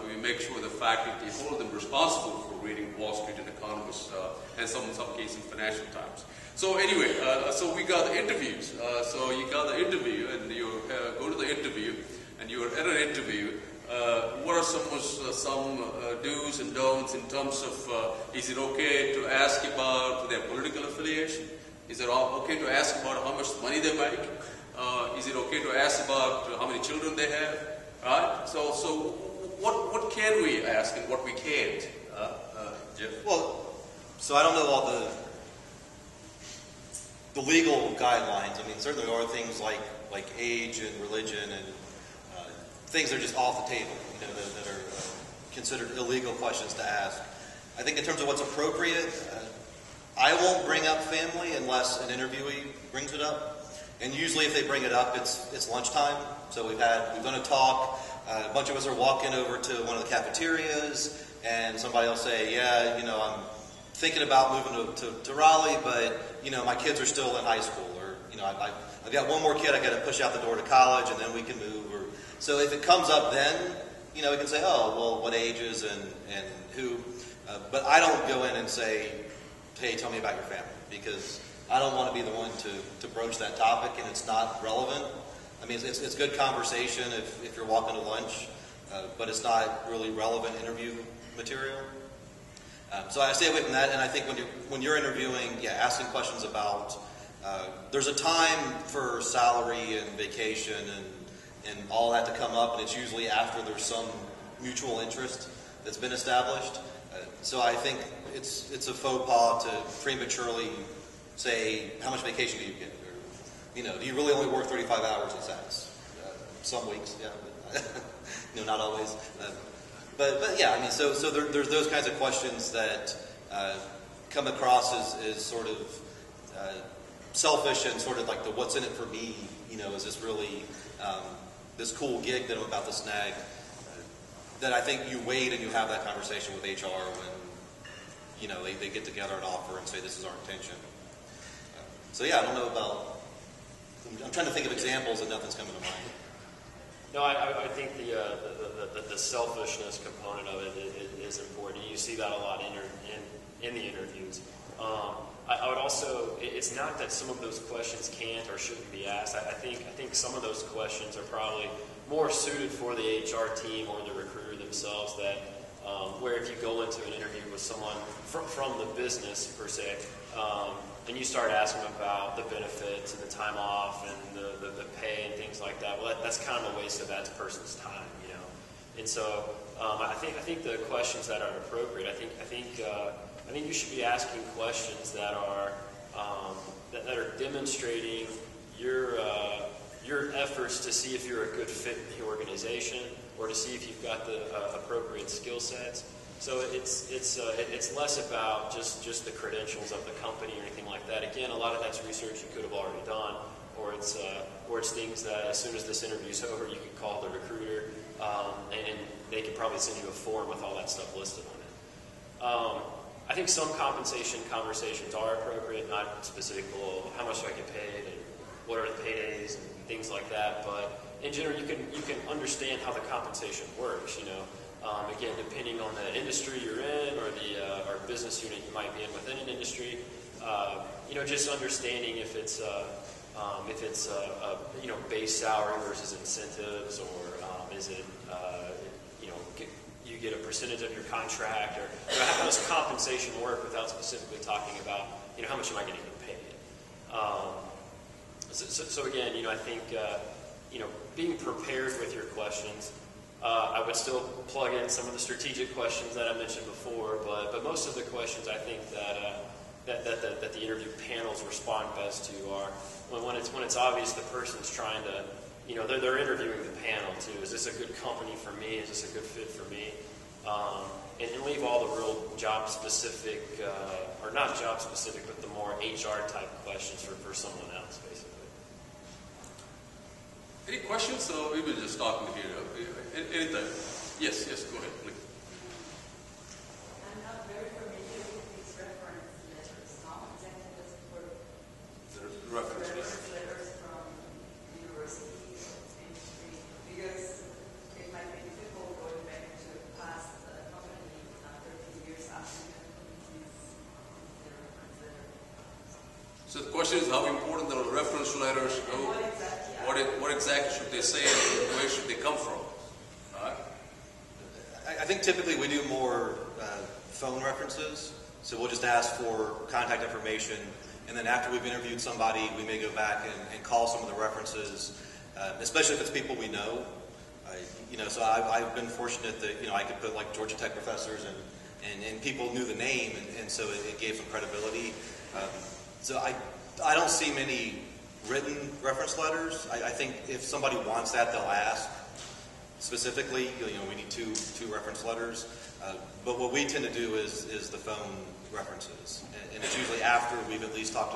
We make sure the faculty hold them responsible for reading Wall Street and Economist, and in some cases Financial Times. So anyway, so we got the interviews. So you got the interview, and you go to the interview, and you're at an interview. What are some do's and don'ts in terms of is it okay to ask about their political affiliation? Is it okay to ask about how much money they make? Is it okay to ask about how many children they have? Right? So what can we ask and what we can't? Jeff? Well, so I don't know all the legal guidelines. Certainly there are things like age and religion and things that are just off the table, that are considered illegal questions to ask. I think in terms of what's appropriate, I won't bring up family unless an interviewee brings it up. And usually if they bring it up, it's lunchtime. So we've done a talk. A bunch of us are walking over to one of the cafeterias, and somebody will say, I'm thinking about moving to Raleigh, but, my kids are still in high school. Or, I've got one more kid I got to push out the door to college, and then we can move. So if it comes up then, we can say, what ages and who. But I don't go in and say, hey, tell me about your family, because I don't want to be the one to broach that topic, and it's not relevant. It's good conversation if you're walking to lunch, but it's not really relevant interview material. So I stay away from that, and I think when you're interviewing, asking questions about, there's a time for salary and vacation and all that to come up, and it's usually after there's some mutual interest that's been established. So I think it's a faux pas to prematurely say, how much vacation do you get? Or, do you really only work 35 hours at SAS? Some weeks, yeah. But, not always. But yeah, so there's those kinds of questions that come across as sort of selfish and sort of like the what's in it for me, is this really this cool gig that I'm about to snag, that I think you wait and you have that conversation with HR when, they get together and offer and say this is our intention. So yeah, I don't know about. I'm trying to think of examples, and nothing's coming to mind. No, I think the selfishness component of it is important. You see that a lot in the interviews. I would also, it's not that some of those questions can't or shouldn't be asked. I think some of those questions are probably more suited for the HR team or the recruiter themselves. That where if you go into an interview with someone from the business per se, and you start asking them about the benefits and the time off and the pay and things like that, well, that's kind of a waste of that person's time, you know. And so I think the questions that are appropriate, I think you should be asking questions that are demonstrating your efforts to see if you're a good fit in the organization or to see if you've got the appropriate skill sets. So it's less about just the credentials of the company or anything like that. Again, a lot of that's research you could have already done, or it's things that as soon as this interview's over, you can call the recruiter, and they could probably send you a form with all that stuff listed on it. I think some compensation conversations are appropriate, not specific, well, how much do I get paid, and what are the paydays, and things like that. But in general, you can understand how the compensation works, you know. Again, depending on the industry you're in or or business unit you might be in within an industry, just understanding if it's base salary versus incentives, or is it you get a percentage of your contract, or how does compensation work without specifically talking about how much am I going to get paid. So again, I think being prepared with your questions. I would still plug in some of the strategic questions that I mentioned before, but most of the questions I think that the interview panels respond best to are when it's obvious the person's trying to, they're interviewing the panel too. Is this a good company for me? Is this a good fit for me? And leave all the real job specific, or not job specific, but the more HR type questions for someone else, basically. Any questions? So we were just talking here. Anything? Yes, go ahead, please. I'm not very familiar with these reference letters. How exactly does it work? The reference Letters from universities, industry, because it might be difficult going back to past company after a few years after you complete the reference letter. So the question is how important are the reference letters? What exactly should they say and where should they come from? All right. I think typically we do more phone references. So we'll just ask for contact information, and then after we've interviewed somebody, we may go back and call some of the references, especially if it's people we know. So I've been fortunate that I could put like Georgia Tech professors and people knew the name, and so it gave some credibility. So I don't see many written reference letters. I think if somebody wants that, they'll ask specifically. We need two reference letters. But what we tend to do is the phone references, and it's usually after we've at least talked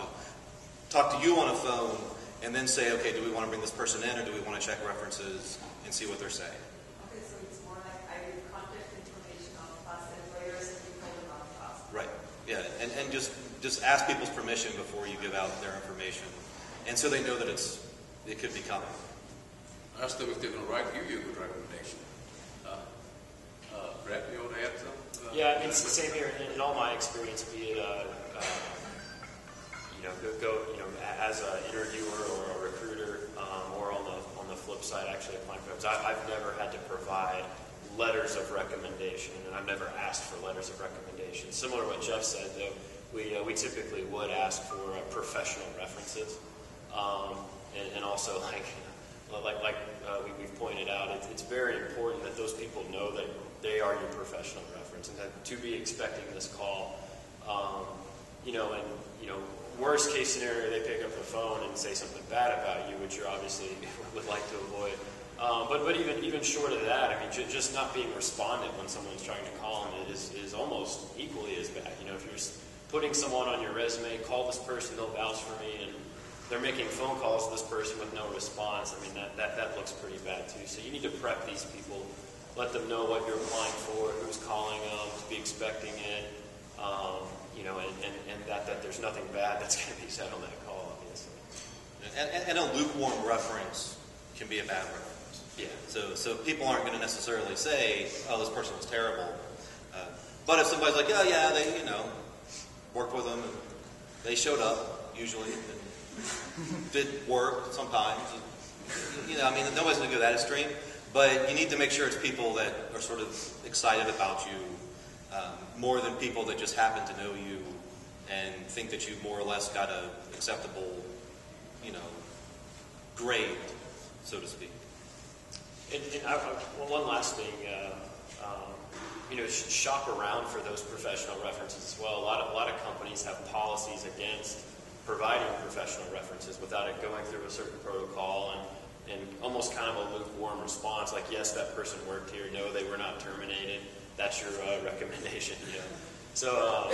to you on a phone, and then say, okay, do we want to bring this person in, or do we want to check references and see what they're saying? Okay, so it's more like I give contact information of past employers and you call them out past. Right. Yeah, and just ask people's permission before you give out their information. And so they know that it could be coming. Ask them if they're going to give you a good recommendation. Brett, you want to add something? Yeah, it's the same here. In all my experience, be it as an interviewer or a recruiter, or on the flip side, actually applying for jobs, I've never had to provide letters of recommendation, and I've never asked for letters of recommendation. Similar to what Jeff said, though, we typically would ask for professional references. And also, we've pointed out, it's very important that those people know that they are your professional reference, and that to be expecting this call, worst case scenario, they pick up the phone and say something bad about you, which you obviously would like to avoid. But even short of that, I mean, just not being respondent when someone's trying to call them is almost equally as bad. If you're putting someone on your resume, call this person, they'll vouch for me, and they're making phone calls to this person with no response. I mean, that looks pretty bad too. So you need to prep these people, let them know what you're applying for, who's calling them, to be expecting it, and that there's nothing bad that's going to be said on that call. And a lukewarm reference can be a bad reference. Yeah. So people aren't going to necessarily say, "Oh, this person was terrible." But if somebody's like, "Oh, yeah, they worked with them, and they showed up usually, and did work sometimes," I mean, nobody's going to go that extreme. But you need to make sure it's people that are sort of excited about you, more than people that just happen to know you and think that you more or less got a acceptable, grade, so to speak. And one last thing, shop around for those professional references as well. A lot of companies have policies against providing professional references without it going through a certain protocol and almost kind of a lukewarm response, like, yes, that person worked here, no, they were not terminated, that's your recommendation. So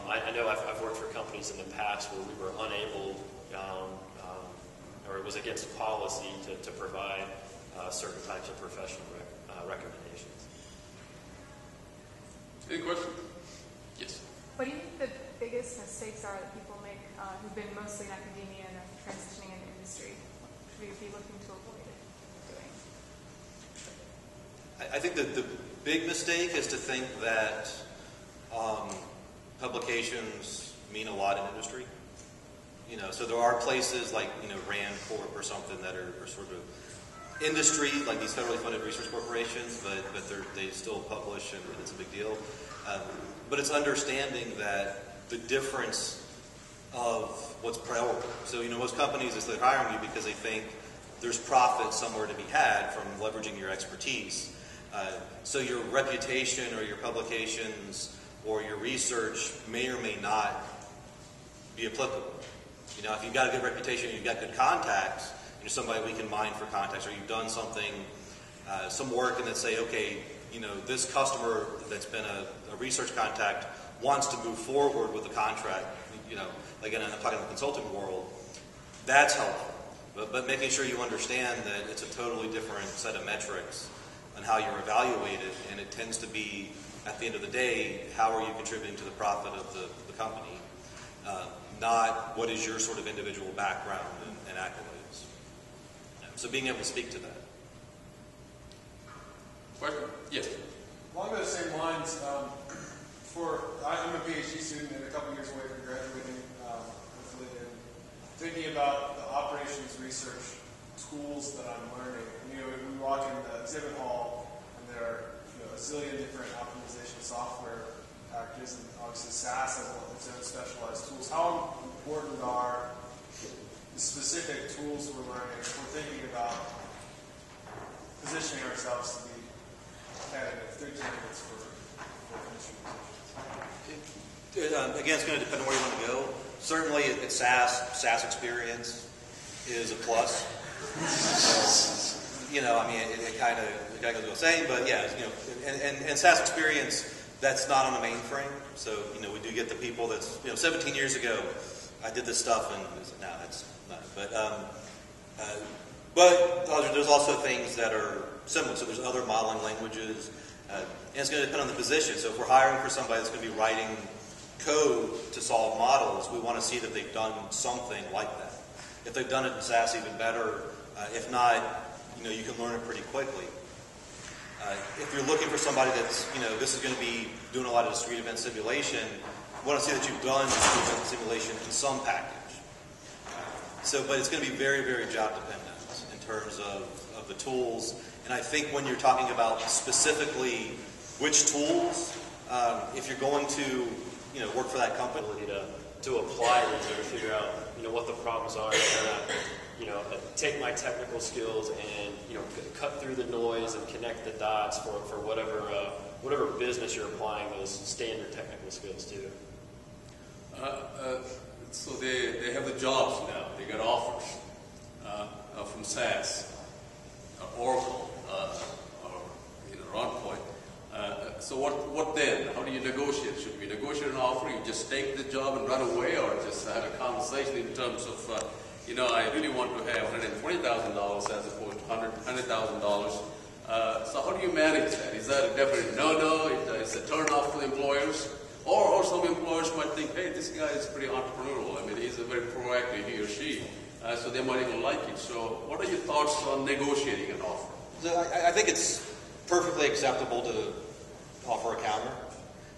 I know I've worked for companies in the past where we were unable, or it was against policy to provide certain types of professional recommendations. Any questions? Yes. What do you think the biggest mistakes are that people make who've been mostly in academia and are transitioning into industry? What should we be looking to avoid doing? I think that the big mistake is to think that publications mean a lot in industry. So there are places like Rand Corp or something that are sort of industry, like these federally funded research corporations, but they still publish and it's a big deal. But it's understanding that the difference of what's priority. So most companies is they're hiring you because they think there's profit somewhere to be had from leveraging your expertise. So your reputation or your publications or your research may or may not be applicable. If you've got a good reputation, you've got good contacts, you're somebody we can mine for contacts, or you've done something, some work, and then say, okay, this customer that's been a research contact wants to move forward with a contract, again, I'm talking in the consulting world, that's helpful. But making sure you understand that it's a totally different set of metrics on how you're evaluated, and it tends to be, at the end of the day, how are you contributing to the profit of the company, not what is your sort of individual background and accolades. So being able to speak to that. Question? Yes. Along those same lines, I'm a PhD student and a couple years away from graduating, hopefully, and thinking about the operations research tools that I'm learning. We walk in the exhibit hall, and there are a zillion different optimization software packages, and obviously SAS has its own specialized tools. How important are the specific tools we're learning if we're thinking about positioning ourselves to be good candidates for industry positions? Again, it's going to depend on where you want to go. Certainly, it's SAS experience is a plus. It kind of goes without saying, but yeah, and SAS experience, that's not on the mainframe. So, we do get the people that's, 17 years ago, I did this stuff, and no, that's not. But there's also things that are similar. So there's other modeling languages, and it's going to depend on the position. So if we're hiring for somebody that's going to be writing code to solve models, we want to see that they've done something like that. If they've done it in SAS, even better. If not, you can learn it pretty quickly. If you're looking for somebody that's, this is going to be doing a lot of discrete event simulation, we want to see that you've done discrete event simulation in some package. But it's going to be very, very job dependent in terms of the tools. And I think when you're talking about specifically which tools, if you're going to, work for that company, to apply these or to figure out, what the problems are, and take my technical skills and cut through the noise and connect the dots for whatever business you're applying those standard technical skills to. So they have the jobs now. They got offers from SAS, Oracle, or Runpoint. So what then? How do you negotiate? Should we negotiate an offer? You just take the job and run away, or just have a conversation in terms of, I really want to have $120,000 as opposed to $100,000. So how do you manage that? Is that a definite no-no? It's a turn-off to the employers? Or some employers might think, hey, this guy is pretty entrepreneurial. I mean, he's a very proactive, he or she. so they might even like it. So what are your thoughts on negotiating an offer? So I think it's perfectly acceptable to offer a counter.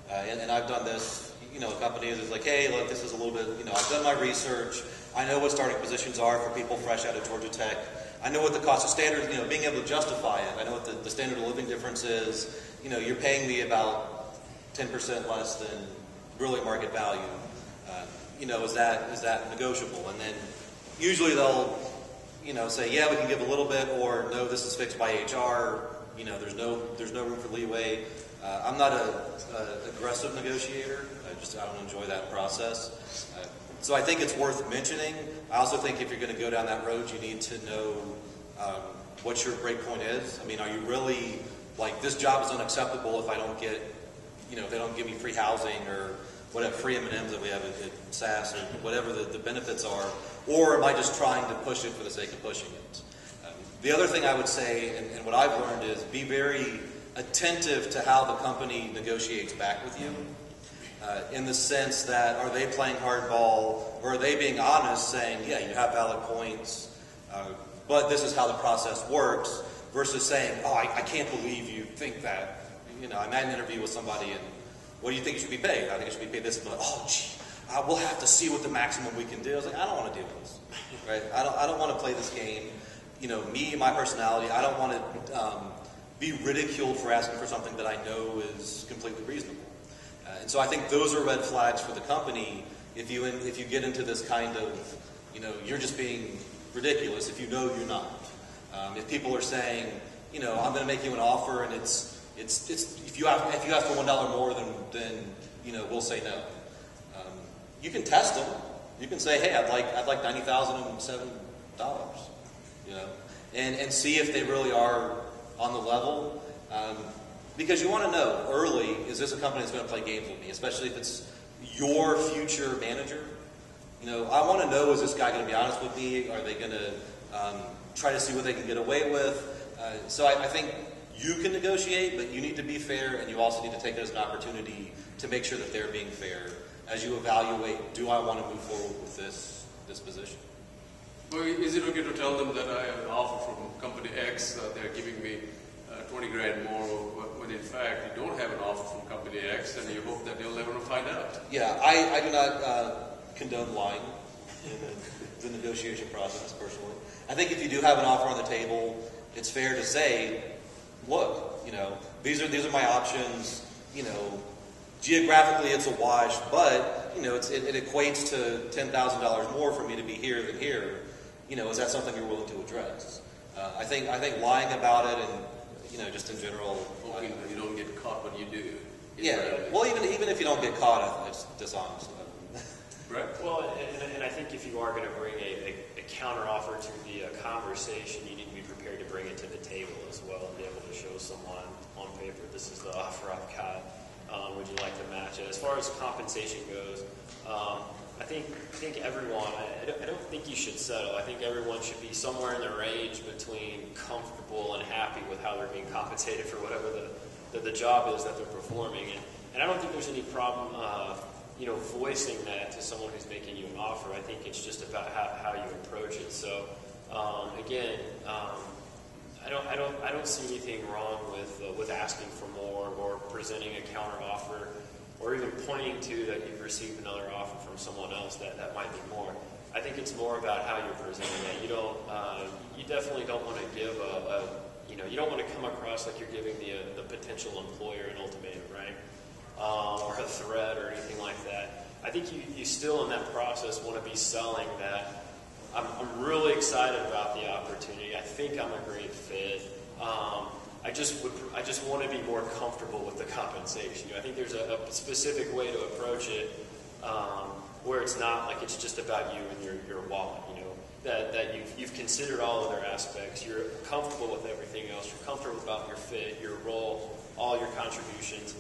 And I've done this, companies is like, hey, look, this is a little bit, I've done my research. I know what starting positions are for people fresh out of Georgia Tech. I know what the cost of standard, being able to justify it. I know what the standard of living difference is. You're paying me about 10% less than really market value. Is that negotiable? And then usually they'll, say, yeah, we can give a little bit, or no, this is fixed by HR. There's no room for leeway. I'm not an aggressive negotiator. I don't enjoy that process. So I think it's worth mentioning. I also think if you're going to go down that road, you need to know what your break point is. I mean, are you really like, this job is unacceptable if I don't get, if they don't give me free housing or whatever, free M&Ms that we have at SAS or whatever the benefits are, or am I just trying to push it for the sake of pushing it? The other thing I would say, and what I've learned, is be very attentive to how the company negotiates back with you. In the sense that, are they playing hardball, or are they being honest, saying, yeah, you have valid points, but this is how the process works, versus saying, oh, I can't believe you think that. I'm at an interview with somebody, and what do you think it should be paid? I think it should be paid this, but oh, gee, we'll have to see what the maximum we can do. I was like, I don't want to do this, right? I don't want to play this game. Me, my personality, I don't want to be ridiculed for asking for something that I know is completely reasonable. And so I think those are red flags for the company if you get into this kind of, you're just being ridiculous if you know you're not. If people are saying, I'm going to make you an offer and it's if you ask for $1 more than we'll say no. You can test them. You can say, hey, I'd like $90,007, and see if they really are on the level. Because you want to know early, is this a company that's going to play games with me, especially if it's your future manager? I want to know, is this guy going to be honest with me? Are they going to try to see what they can get away with? So I think you can negotiate, but you need to be fair, and you also need to take it as an opportunity to make sure that they're being fair as you evaluate, do I want to move forward with this position? Well, is it okay to tell them that I have an offer from company X, they're giving me 20 grand more, when in fact you don't have an offer from company X, and you hope that they'll never find out? Yeah, I do not condone lying in the negotiation process, personally. I think if you do have an offer on the table, it's fair to say, look, these are my options, geographically it's a wash, but, it equates to $10,000 more for me to be here than here. Is that something you're willing to address? I think lying about it and, just in general. Hoping that you don't get caught when you do. Yeah, well, even if you don't get caught, I think it's dishonest. Right. Well, and I think if you are going to bring a counter offer to the conversation, you need to be prepared to bring it to the table as well and be able to show someone on paper, this is the offer I've got. Would you like to match it? As far as compensation goes, I think everyone, I don't think you should settle. I think everyone should be somewhere in the range between comfortable and happy with how they're being compensated for whatever the job is that they're performing. And I don't think there's any problem, voicing that to someone who's making you an offer. I think it's just about how you approach it. So, again, I don't see anything wrong with asking for more or presenting a counter offer, or even pointing to that you've received another offer from someone else that might be more. I think it's more about how you're presenting it. You definitely don't want to give you don't want to come across like you're giving the potential employer an ultimatum, right? Or a threat or anything like that. I think you still in that process want to be selling that I'm really excited about the opportunity. I think I'm a great fit. I just want to be more comfortable with the compensation. I think there's a specific way to approach it where it's not like it's just about you and your wallet. That you've considered all other aspects. You're comfortable with everything else. You're comfortable about your fit, your role, all your contributions.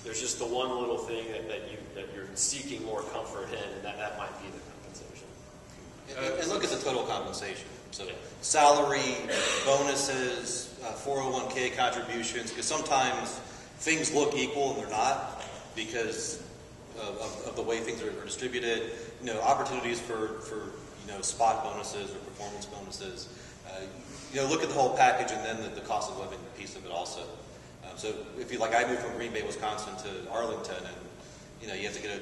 There's just the one little thing that you're seeking more comfort in, and that might be the compensation. And look at the total compensation. So salary, bonuses, 401k contributions, because sometimes things look equal and they're not because of the way things are distributed. Opportunities for spot bonuses or performance bonuses. Look at the whole package and then the cost of living piece of it also. So if you I moved from Green Bay, Wisconsin to Arlington, and you have to get a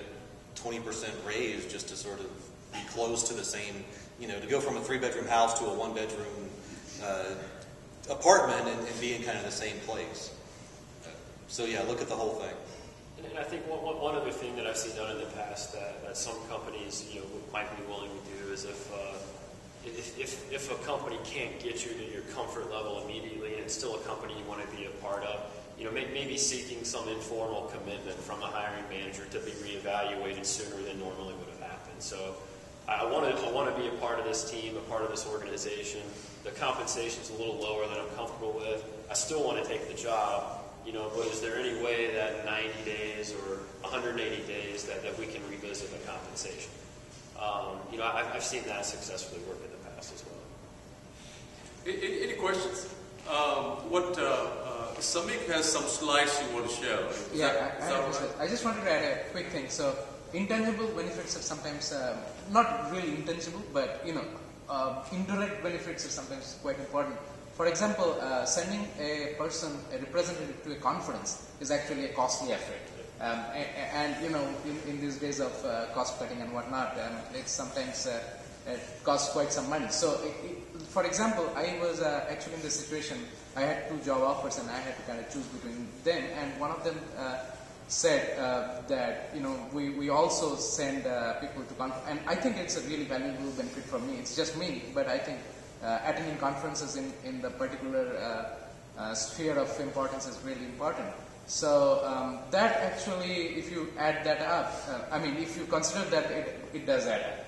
20% raise just to sort of be close to the same, to go from a 3-bedroom house to a 1-bedroom apartment and be in kind of the same place. So yeah, look at the whole thing. And I think one other thing that I've seen done in the past that some companies might be willing to do is if a company can't get you to your comfort level immediately and it's still a company you want to be a part of, maybe seeking some informal commitment from a hiring manager to be reevaluated sooner than normally would have happened. So I want to be a part of this team, a part of this organization. The compensation's a little lower than I'm comfortable with. I still want to take the job, but is there any way that 90 days or 180 days that we can revisit the compensation? I've seen that successfully work in the past as well. Any questions? Samik has some slides you want to share. I just wanted to add a quick thing. So intangible benefits are sometimes not really intangible, but indirect benefits are sometimes quite important. For example, sending a representative to a conference is actually a costly effort. In these days of cost cutting and whatnot, it sometimes it costs quite some money. So, for example, I was actually in this situation. I had 2 job offers and I had to kind of choose between them. And one of them said that we also send people to conference, and I think it's a really valuable benefit for me. It's just me, but I think attending conferences in the particular sphere of importance is really important. So that actually, if you add that up, if you consider that, it does add up.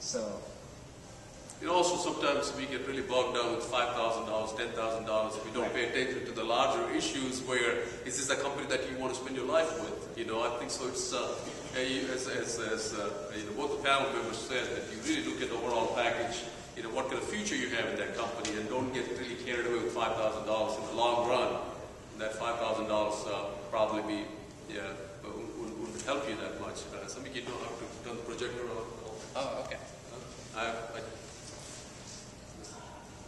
So. Also, sometimes we get really bogged down with $5,000, $10,000 if we don't pay attention to the larger issues where is this a company that you want to spend your life with? I think so. It's as both the panel members said, that you really look at the overall package. What kind of future you have in that company, and don't get really carried away with $5,000 in the long run. That $5,000 probably wouldn't help you that much. Samik, you don't have to turn the projector on. Oh, okay.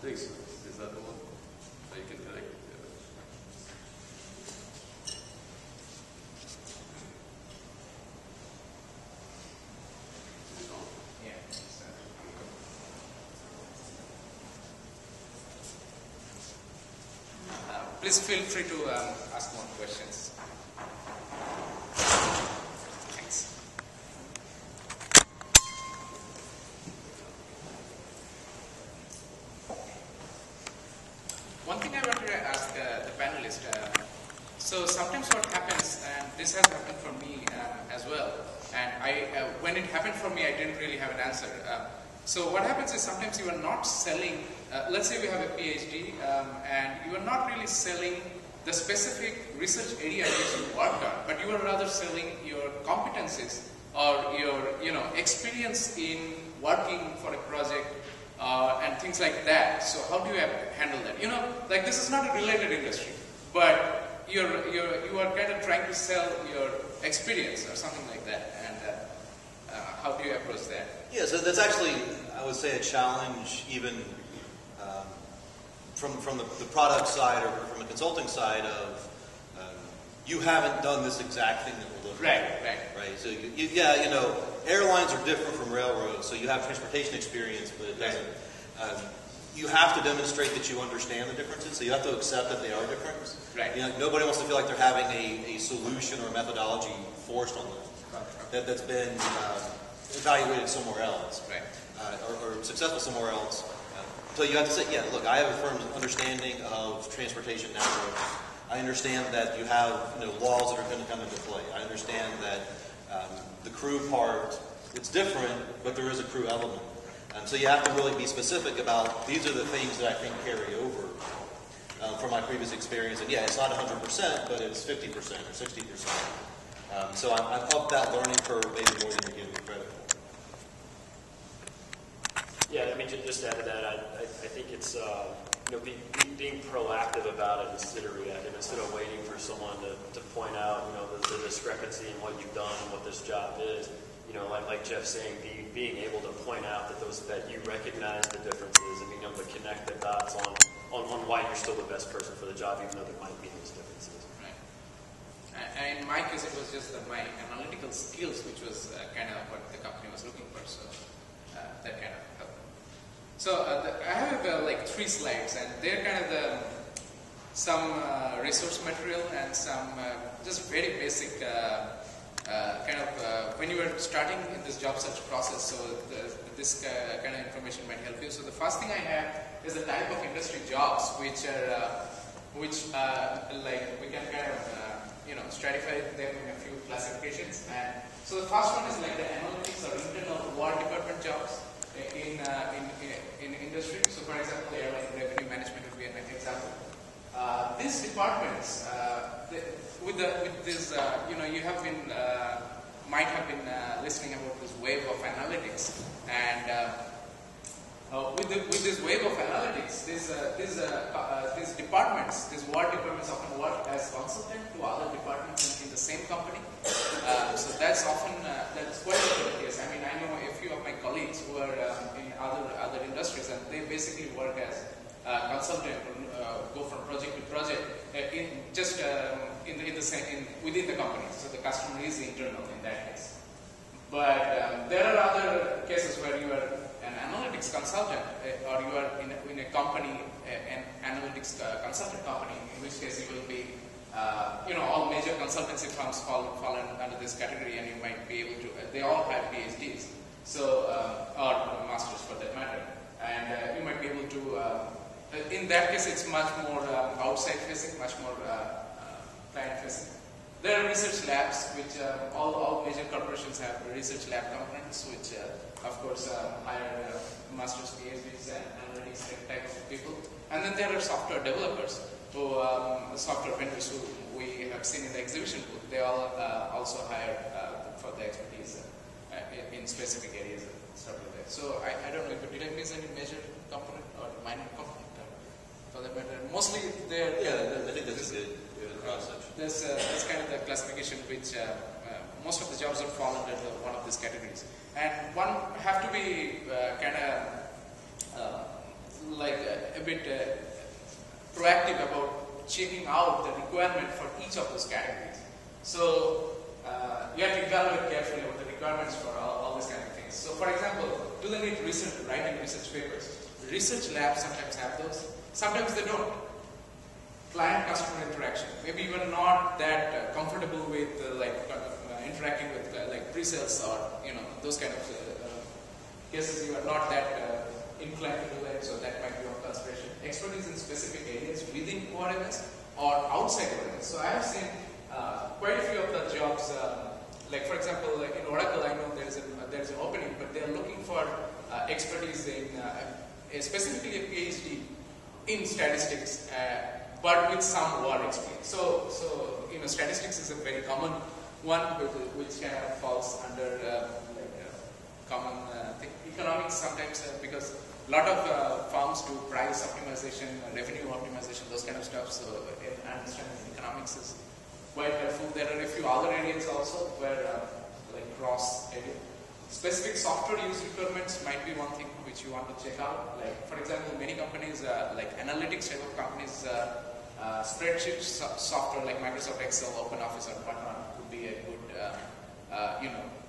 Thanks. Is that the one? So you can connect. Please feel free to ask more questions. Thanks. One thing I wanted to ask the panelist, so sometimes what happens, and this has happened for me as well, and when it happened for me, I didn't really have an answer. So what happens is sometimes you are not selling, let's say we have a PhD, and you are not really selling the specific research area that you work on, but you are rather selling your competencies or your experience in working for a project and things like that. So how do you handle that? This is not a related industry, but you are kind of trying to sell your experience or something like that, and how do you approach that? Yeah, so that's actually, I would say, a challenge even from the product side or from the consulting side of you haven't done this exact thing that we're looking for. Right. So airlines are different from railroads. So you have transportation experience, but it doesn't. You have to demonstrate that you understand the differences. So you have to accept that they are different. Right. Nobody wants to feel like they're having a solution or a methodology forced on them that's been evaluated somewhere else, right? Or successful somewhere else. So you have to say, yeah, look, I have a firm understanding of transportation networks. I understand that you have laws that are going to come into play. I understand that the crew part, it's different, but there is a crew element. So you have to really be specific about these are the things that I think carry over from my previous experience. And yeah, it's not 100%, but it's 50% or 60%. So I'm up that learning curve maybe more than you're giving credit for. Yeah, just to add to that, I think it's being proactive about it instead of reactive, instead of waiting for someone to point out the discrepancy in what you've done and what this job is. like Jeff saying, being able to point out that you recognize the differences and being able to connect the dots on why you're still the best person for the job, even though there might be those differences. Right. And in my case, it was just my analytical skills, which was kind of what the company was looking for. So that kind of helped. So I have like 3 slides, and they're kind of some resource material and some just very basic kind of when you are starting in this job search process. So this kind of information might help you. So the first thing I have is the type of industry jobs which are like we can kind of stratify them in a few classifications. And so the first one is like the analytics or internal war department jobs in industry. So for example, airline revenue management would be an example. These departments, with this, you have been might have been listening about this wave of analytics, and with this wave of analytics, these departments, these war departments often work as consultant to other departments in the same company. So that's often that's quite the case. I mean, I know a few of my colleagues who are in other industries, and they basically work as consultant, go from project to project within the company. So the customer is internal in that case. But there are other cases where you are an analytics consultant, or you are in a company, an analytics consultant company, in which case you will be, all major consultancy firms fall under this category, and you might be able to. They all have PhDs, so or masters for that matter, and you might be able to. In that case, it's much more outside facing, much more client facing. There are research labs, which all major corporations have research lab components, which of course hire masters, PhDs, and analytics type of people. And then there are software developers, who software vendors who we have seen in the exhibition booth. They all also hire for the expertise in specific areas and stuff like that. So I don't know, did I miss any major component or minor component? For that matter, mostly they're. Yeah, I think that's a good cross-section. There's kind of the classification which most of the jobs are fall under one of these categories, and one have to be kind of like a bit proactive about checking out the requirement for each of those categories. So you have to evaluate carefully about the requirements for all these kind of things. So for example, do they need writing research papers? Research labs sometimes have those. Sometimes they don't. Client-customer interaction. Maybe you are not that comfortable with interacting with like pre-sales or those kind of cases. You are not that inclined to do that, so that might be of consideration. Expertise in specific areas within ORMS or outside ORMS. So I have seen quite a few of the jobs. Like for example, in Oracle, I know there is an opening, but they are looking for expertise in specifically a PhD in statistics, but with some war experience. So statistics is a very common one, which kind of falls under common thing. Economics sometimes, because a lot of firms do price optimization, revenue optimization, those kind of stuff. So understanding economics is quite helpful. There are a few other areas also where like cross area. Specific software use requirements might be one thing which you want to check out. Like for example, many companies, like analytics type of companies, spreadsheet software like Microsoft Excel, OpenOffice, or whatnot would be a good,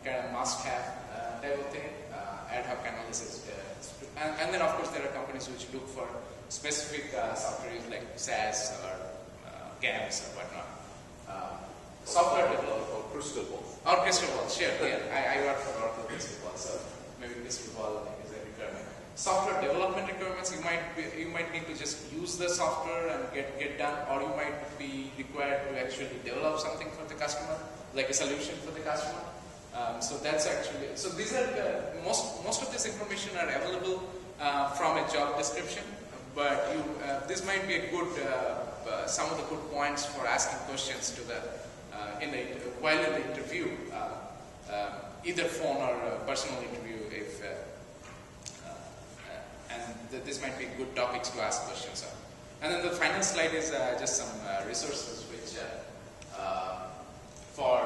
kind of must-have type of thing. Ad hoc analysis, and then of course there are companies which look for specific software use like SAS or GAMS or whatnot. Software development. Or Crystal Ball. Or Crystal Ball, sure. Yeah, I work for Oracle Crystal Ball, so maybe Crystal Ball is a requirement. Software development requirements, you might need to just use the software and get done, or you might be required to actually develop something for the customer, like a solution for the customer. So that's actually, so these are most of this information are available from a job description, but this might be a good some of the good points for asking questions to the while in the interview, either phone or personal interview, if and this might be good topics to ask questions on. And then the final slide is just some resources which for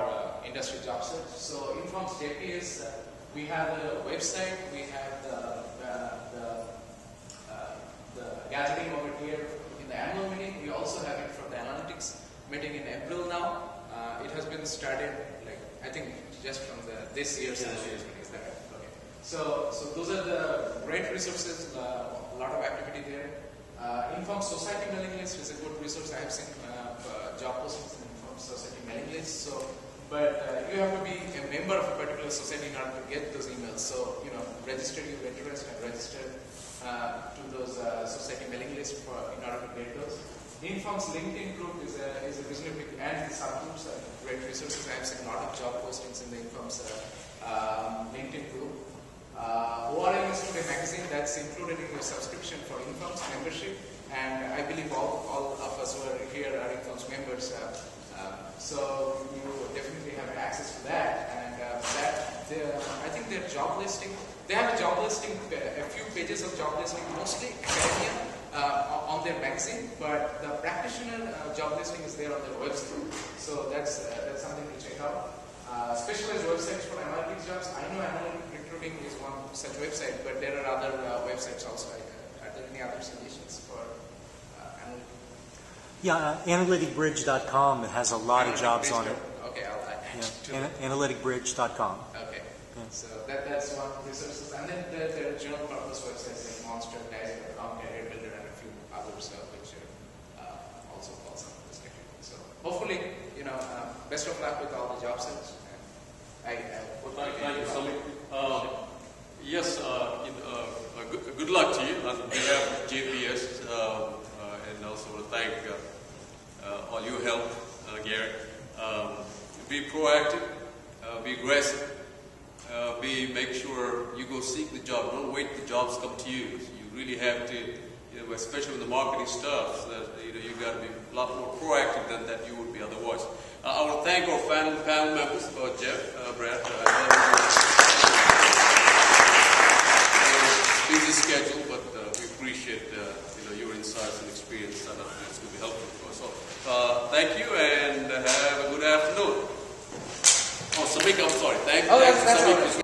industry job search. So Informs JP is, we have the website, we have the gathering over here in the annual meeting. We also have it for the analytics meeting in April now. It has been started, like, I think just from this year's meeting. Is that right? Okay. So those are the great resources, a lot of activity there. Inform Society mailing list is a good resource. I have seen job postings in Inform Society mailing list. So, but you have to be a member of a particular society in order to get those emails. So, register your interest and register to those society mailing list in order to get those. Inform's LinkedIn group is a reasonably big, and the subgroups are great resources. I have seen a lot of job postings in the Inform's LinkedIn group. ORM is a magazine that's included in your subscription for Inform's membership, and I believe all of us who are here are Inform's members. So you definitely have access to that, and I think their job listing, they have a job listing, a few pages of job listing, mostly academia on their magazine, but the practitioner job listing is there on their website. So that's something to check out. Specialized websites for analytics jobs. I know Analytic Recruiting is one such website, but there are other websites also. Are there any other suggestions for analytics? Yeah, analyticbridge.com has a lot of jobs on it. Okay, I'll add Yeah, analyticbridge.com. Okay, so that's one of the resources. And then there are general purpose websites like Monster, Dice.com, Career Builder, and a few others which also falls under this category. So hopefully, best of luck with all the job search. Thank you, Samik. Yes, good luck to you on behalf of JPS, and also to thank all your help, Garrett. Be proactive, be aggressive, make sure you go seek the job. Don't wait the jobs come to you. You really have to, especially with the marketing stuff, that you got to be a lot more proactive than that you would be otherwise. I want to thank our panel members, Jeff, Brad, busy schedule, but we appreciate your insights and experience, and it's going to be helpful for us. So thank you, and have a good afternoon. Oh, Samik, I'm sorry. Thank you. That's all right.